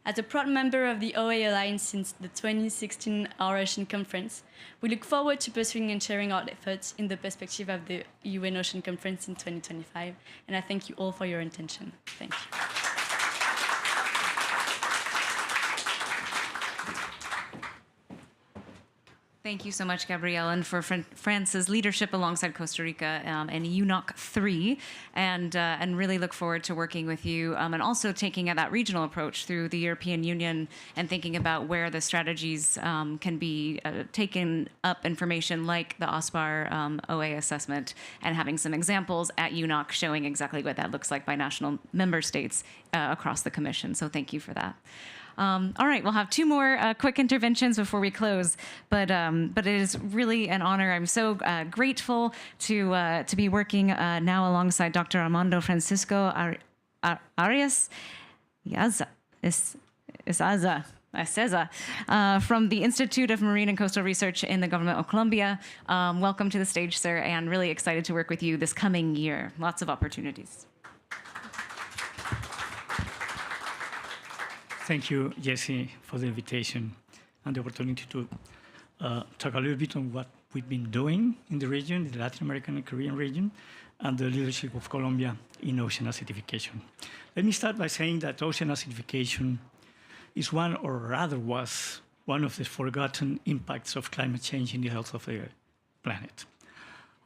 As a proud member of the OA Alliance since the 2016 Our Ocean Conference, we look forward to pursuing and sharing our efforts in the perspective of the UN Ocean Conference in 2025. And I thank you all for your attention. Thank you. Thank you so much, Gabrielle, and for France's leadership alongside Costa Rica and UNOC 3, and really look forward to working with you and also taking that regional approach through the European Union and thinking about where the strategies can be taken up information like the OSPAR OA assessment and having some examples at UNOC showing exactly what that looks like by national member states across the Commission. So thank you for that. All right, we'll have two more quick interventions before we close, but it is really an honor. I'm so grateful to be working now alongside Dr. Armando Francisco Arias Yaza, from the Institute of Marine and Coastal Research in the Government of Colombia. Welcome to the stage, sir, and really excited to work with you this coming year. Lots of opportunities. Thank you, Jessie, for the invitation and the opportunity to talk a little bit on what we've been doing in the region, in the Latin American and Caribbean region, and the leadership of Colombia in ocean acidification. Let me start by saying that ocean acidification is one, or rather was, one of the forgotten impacts of climate change in the health of the planet.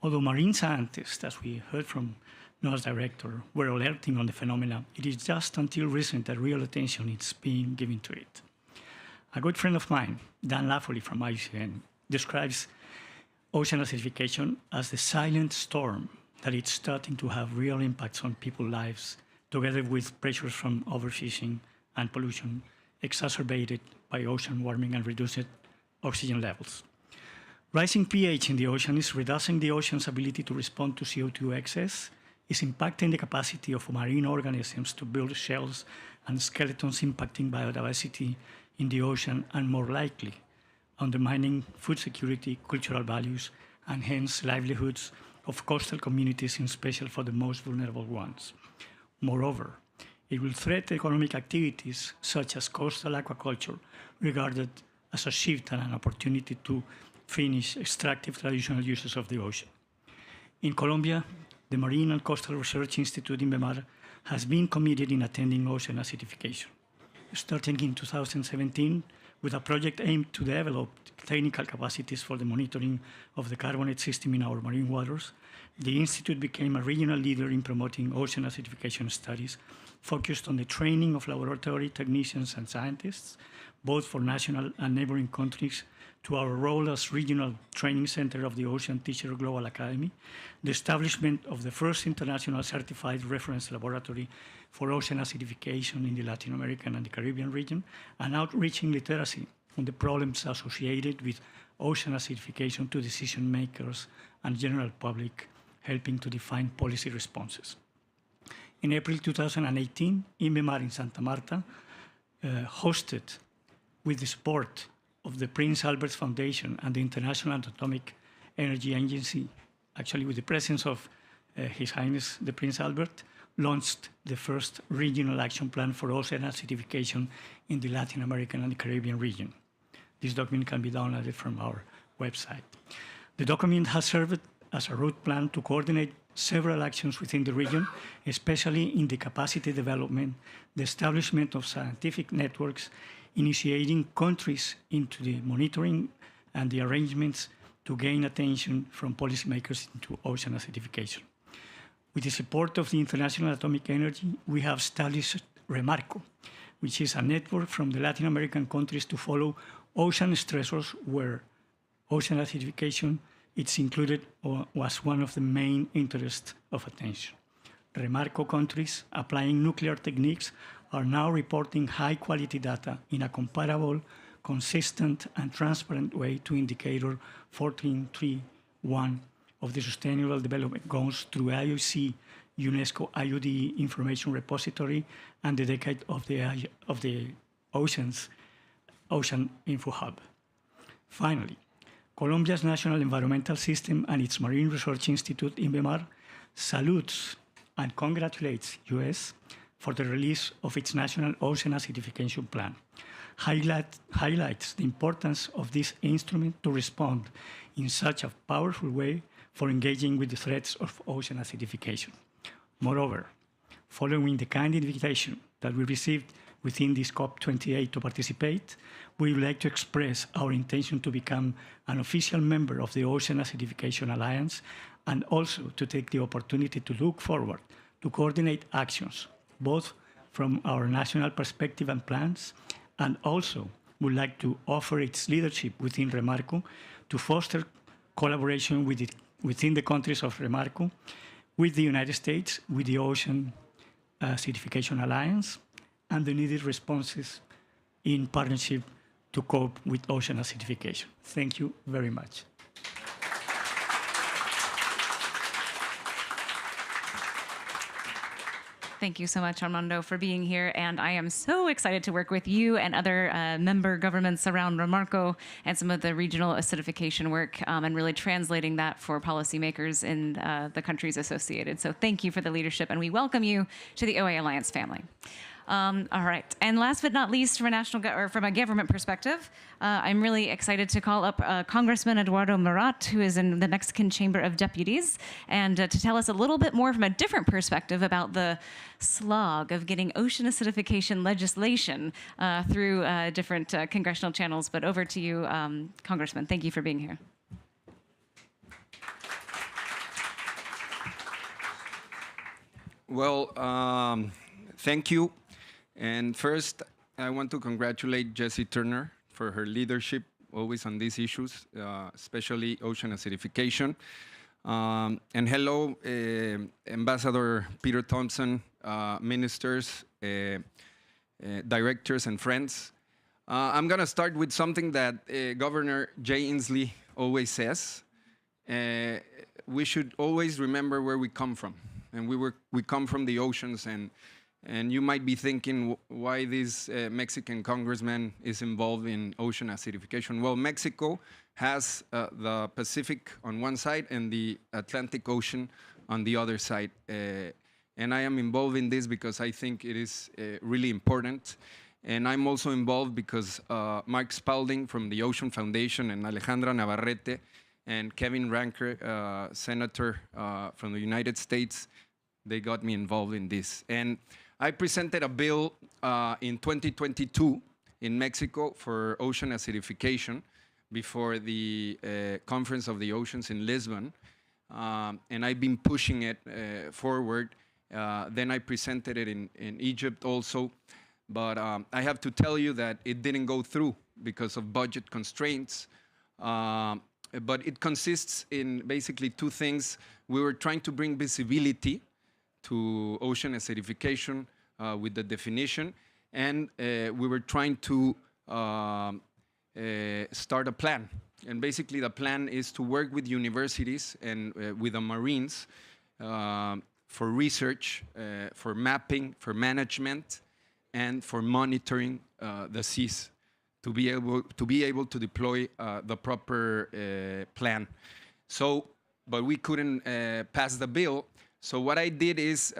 Although marine scientists, as we heard from NOAA's director, were alerting on the phenomena, it is just until recent that real attention is being given to it. A good friend of mine, Dan Laffoley from IUCN, describes ocean acidification as the silent storm that it's starting to have real impacts on people's lives, together with pressures from overfishing and pollution, exacerbated by ocean warming and reduced oxygen levels. Rising pH in the ocean is reducing the ocean's ability to respond to CO2 excess, is impacting the capacity of marine organisms to build shells and skeletons, impacting biodiversity in the ocean, and more likely, undermining food security, cultural values, and hence livelihoods of coastal communities, in special for the most vulnerable ones. Moreover, it will threaten economic activities such as coastal aquaculture, regarded as a shift and an opportunity to finish extractive traditional uses of the ocean. In Colombia, the Marine and Coastal Research Institute in INVEMAR has been committed in attending ocean acidification. Starting in 2017, with a project aimed to develop technical capacities for the monitoring of the carbonate system in our marine waters, the Institute became a regional leader in promoting ocean acidification studies focused on the training of laboratory technicians and scientists, both for national and neighboring countries, to our role as regional training center of the Ocean Teacher Global Academy, the establishment of the first international certified reference laboratory for ocean acidification in the Latin American and the Caribbean region, and outreaching literacy on the problems associated with ocean acidification to decision makers and general public, helping to define policy responses. In April 2018, INVEMAR in Santa Marta hosted, with the support of the Prince Albert Foundation and the International Atomic Energy Agency, actually with the presence of His Highness the Prince Albert, launched the first regional action plan for ocean acidification in the Latin American and the Caribbean region. This document can be downloaded from our website. The document has served as a route plan to coordinate several actions within the region, especially in the capacity development, the establishment of scientific networks, initiating countries into the monitoring and the arrangements to gain attention from policymakers into ocean acidification. With the support of the International Atomic Energy, we have established REMARCO, which is a network from the Latin American countries to follow ocean stressors where ocean acidification is included or was one of the main interests of attention. REMARCO countries applying nuclear techniques are now reporting high-quality data in a comparable, consistent, and transparent way to indicator 14.3.1 of the Sustainable Development Goals through IOC, UNESCO IUD Information Repository, and the Decade of the Ocean Info Hub. Finally, Colombia's National Environmental System and its Marine Research Institute, INVEMAR, salutes and congratulates US for the release of its National Ocean Acidification Plan, highlights the importance of this instrument to respond in such a powerful way for engaging with the threats of ocean acidification. Moreover, following the kind invitation that we received within this COP28 to participate, we would like to express our intention to become an official member of the Ocean Acidification Alliance, and also to take the opportunity to look forward to coordinate actions, both from our national perspective and plans, and also would like to offer its leadership within REMARCO to foster collaboration within the countries of REMARCO, with the United States, with the Ocean Acidification Alliance, and the needed responses in partnership to cope with ocean acidification. Thank you very much. Thank you so much, Armando, for being here. And I am so excited to work with you and other member governments around Remarco and some of the regional acidification work and really translating that for policymakers in the countries associated. So thank you for the leadership, and we welcome you to the OA Alliance family. All right, and last but not least, from a government perspective, I'm really excited to call up Congressman Eduardo Murat, who is in the Mexican Chamber of Deputies, and to tell us a little bit more from a different perspective about the slog of getting ocean acidification legislation through different congressional channels. But over to you, Congressman. Thank you for being here. Well, thank you. And first, I want to congratulate Jessie Turner for her leadership always on these issues, especially ocean acidification. And hello, Ambassador Peter Thompson, ministers, directors, and friends. I'm going to start with something that Governor Jay Inslee always says. We should always remember where we come from. And we come from the oceans, and you might be thinking why this Mexican congressman is involved in ocean acidification. Well, Mexico has the Pacific on one side and the Atlantic Ocean on the other side. And I am involved in this because I think it is really important. And I'm also involved because Mark Spalding from the Ocean Foundation and Alejandra Navarrete and Kevin Ranker, senator from the United States, they got me involved in this. And I presented a bill in 2022 in Mexico for ocean acidification before the Conference of the Oceans in Lisbon. And I've been pushing it forward. Then I presented it in Egypt also. But I have to tell you that it didn't go through because of budget constraints. But it consists in basically two things. We were trying to bring visibility to ocean acidification with the definition, and we were trying to start a plan. And basically the plan is to work with universities and with the Marines for research, for mapping, for management, and for monitoring the seas to be able to deploy the proper plan. So, but we couldn't pass the bill. So what I did is,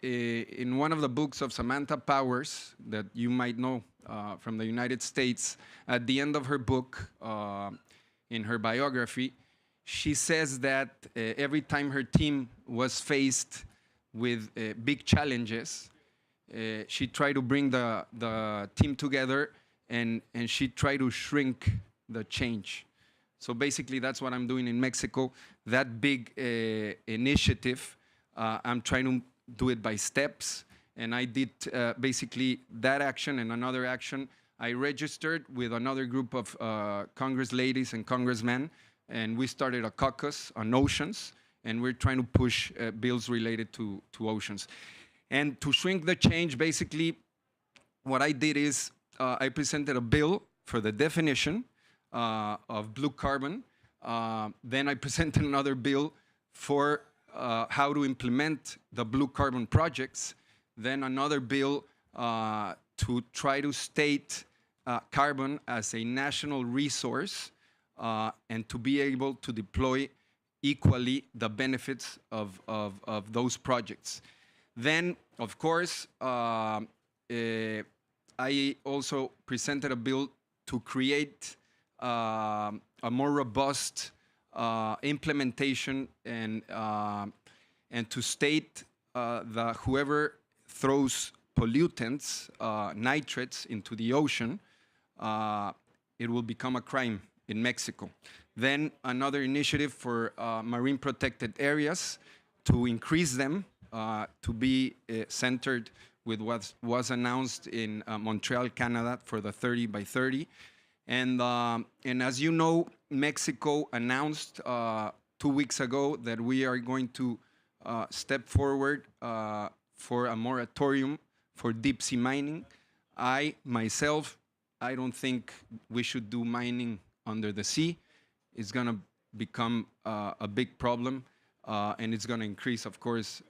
in one of the books of Samantha Powers that you might know from the United States, at the end of her book, in her biography, she says that every time her team was faced with big challenges, she tried to bring the team together and she tried to shrink the change. So basically, that's what I'm doing in Mexico. That big initiative, I'm trying to do it by steps. And I did basically that action and another action. I registered with another group of Congress ladies and congressmen, and we started a caucus on oceans, and we're trying to push bills related to oceans. And to shrink the change, basically, what I did is I presented a bill for the definition of blue carbon. Then I presented another bill for how to implement the blue carbon projects. Then another bill to try to state carbon as a national resource and to be able to deploy equally the benefits of those projects. Then, of course, I also presented a bill to create a more robust implementation and to state that whoever throws pollutants, nitrates, into the ocean, it will become a crime in Mexico. Then another initiative for marine protected areas to increase them to be centered with what was announced in Montreal, Canada for the 30 by 30. And as you know, Mexico announced 2 weeks ago that we are going to step forward for a moratorium for deep sea mining. I don't think we should do mining under the sea. It's going to become a big problem, and it's going to increase, of course,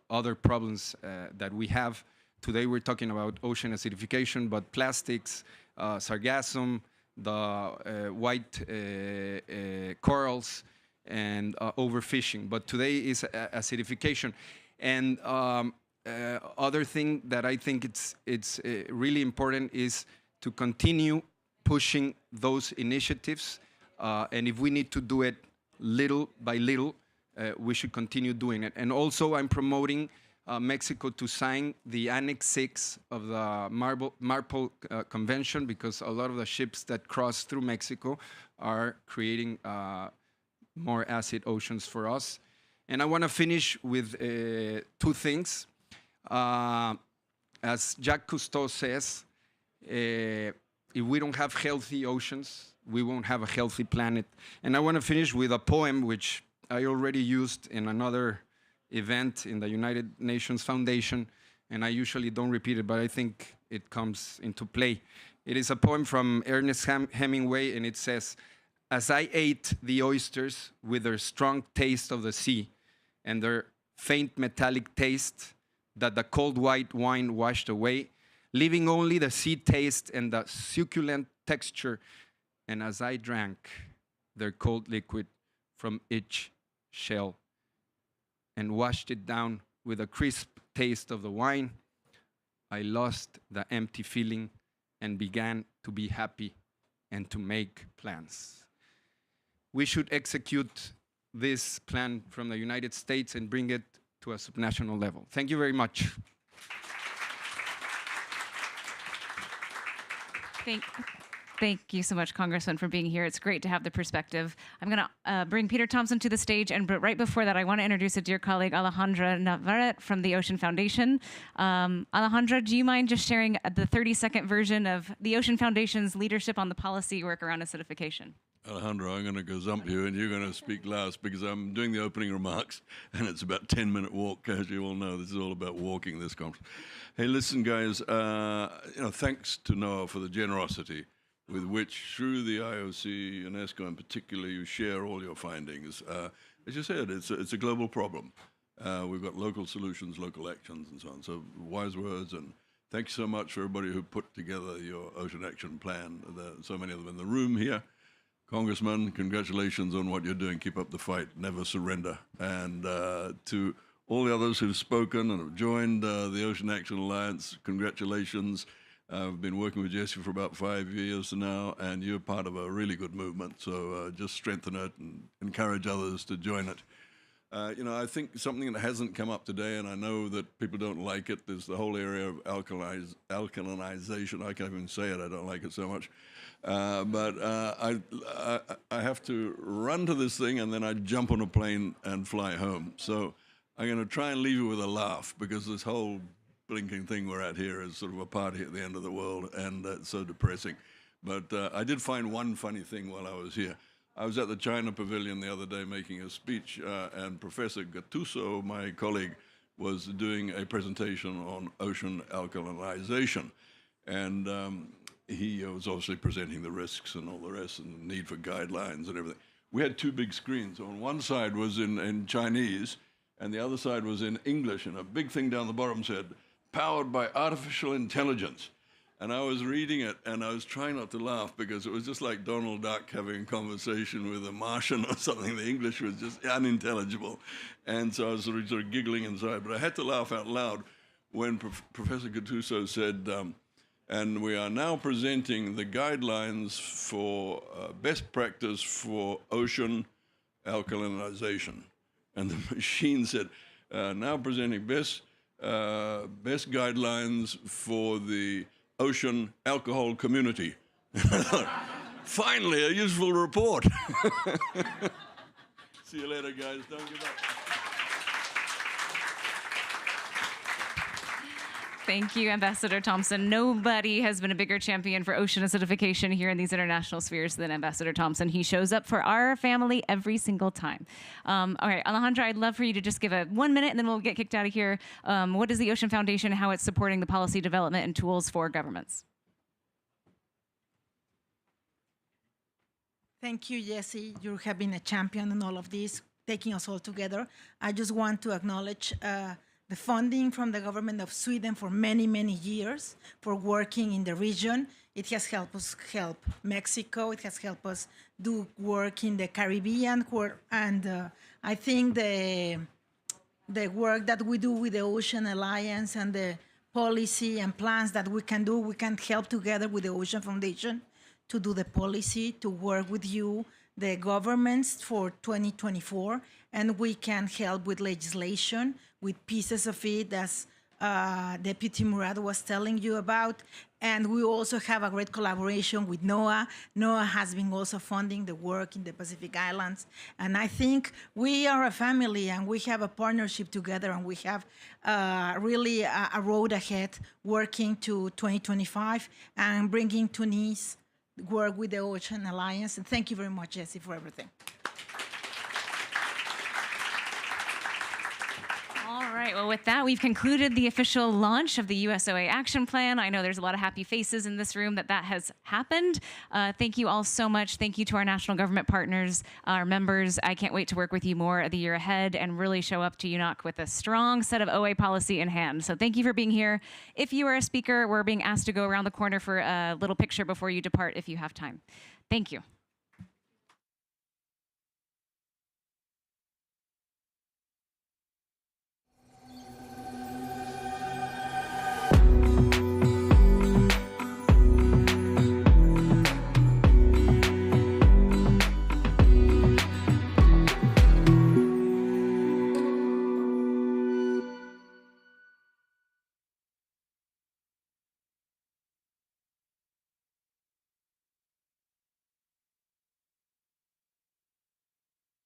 other problems that we have. Today we're talking about ocean acidification, but plastics, sargassum, the white corals, and overfishing. But today is acidification. And other thing that I think it's really important is to continue pushing those initiatives. And if we need to do it little by little, we should continue doing it. And also I'm promoting Mexico to sign the Annex 6 of the MARPOL Convention, because a lot of the ships that cross through Mexico are creating more acid oceans for us. And I want to finish with two things. As Jacques Cousteau says, if we don't have healthy oceans, we won't have a healthy planet. And I want to finish with a poem which I already used in another event in the United Nations Foundation, and I usually don't repeat it, but I think it comes into play. It is a poem from Ernest Hemingway, and it says, "As I ate the oysters with their strong taste of the sea and their faint metallic taste that the cold white wine washed away, leaving only the sea taste and the succulent texture, and as I drank their cold liquid from each shell and washed it down with a crisp taste of the wine, I lost the empty feeling and began to be happy and to make plans." We should execute this plan from the United States and bring it to a subnational level. Thank you very much. Thank you so much, Congressman, for being here. It's great to have the perspective. I'm going to bring Peter Thompson to the stage, but right before that, I want to introduce a dear colleague, Alejandra Navarrete from the Ocean Foundation. Alejandra, do you mind just sharing the 30-second version of the Ocean Foundation's leadership on the policy work around acidification? Alejandro, I'm going to gazump you, and you're going to speak last because I'm doing the opening remarks, and it's about a 10-minute walk. As you all know, this is all about walking this conference. Hey, listen, guys, thanks to NOAA for the generosity with which, through the IOC, UNESCO in particular, you share all your findings. As you said, it's a global problem. We've got local solutions, local actions, and so on. So wise words, and thank you so much for everybody who put together your Ocean Action Plan. There are so many of them in the room here. Congressman, congratulations on what you're doing. Keep up the fight. Never surrender. And to all the others who've spoken and have joined the Ocean Action Alliance, congratulations. I've been working with Jessie for about 5 years now, and you're part of a really good movement. So just strengthen it and encourage others to join it. I think something that hasn't come up today, and I know that people don't like it, there's the whole area of alkalinization. I can't even say it. I don't like it so much. But I have to run to this thing, and then I jump on a plane and fly home. So I'm going to try and leave you with a laugh, because this whole blinking thing we're at here is sort of a party at the end of the world, and it's so depressing. But I did find one funny thing while I was here. I was at the China Pavilion the other day making a speech, and Professor Gattuso, my colleague, was doing a presentation on ocean alkalinization. And he was obviously presenting the risks and all the rest, and the need for guidelines and everything. We had two big screens. On one side was in Chinese, and the other side was in English, and a big thing down the bottom said, "Powered by artificial intelligence." And I was reading it, and I was trying not to laugh, because it was just like Donald Duck having a conversation with a Martian or something. The English was just unintelligible. And so I was sort of giggling inside. But I had to laugh out loud when Professor Gattuso said, and we are now presenting the guidelines for best practice for ocean alkalinization. And the machine said, now presenting best guidelines for the ocean alcohol community. Finally, a useful report. See you later, guys. Don't give up. Thank you, Ambassador Thompson. Nobody has been a bigger champion for ocean acidification here in these international spheres than Ambassador Thompson. He shows up for our family every single time. All right, Alejandra, I'd love for you to just give a 1 minute and then we'll get kicked out of here. What is the Ocean Foundation and how it's supporting the policy development and tools for governments? Thank you, Jessie. You have been a champion in all of this, taking us all together. I just want to acknowledge the funding from the government of Sweden for many, many years for working in the region. It has helped us help Mexico. It has helped us do work in the Caribbean. And I think the work that we do with the Ocean Alliance and the policy and plans that we can do, we can help together with the Ocean Foundation to do the policy, to work with you, the governments for 2024, and we can help with legislation, with pieces of it, as Deputy Murad was telling you about. And we also have a great collaboration with NOAA. NOAA has been also funding the work in the Pacific Islands. And I think we are a family and we have a partnership together and we have really a road ahead working to 2025 and bringing to Nice work with the Ocean Alliance. And thank you very much, Jessie, for everything. All right, well, with that, we've concluded the official launch of the USOA Action Plan. I know there's a lot of happy faces in this room that has happened. Thank you all so much. Thank you to our national government partners, our members. I can't wait to work with you more the year ahead and really show up to UNOC with a strong set of OA policy in hand. So thank you for being here. If you are a speaker, we're being asked to go around the corner for a little picture before you depart if you have time. Thank you.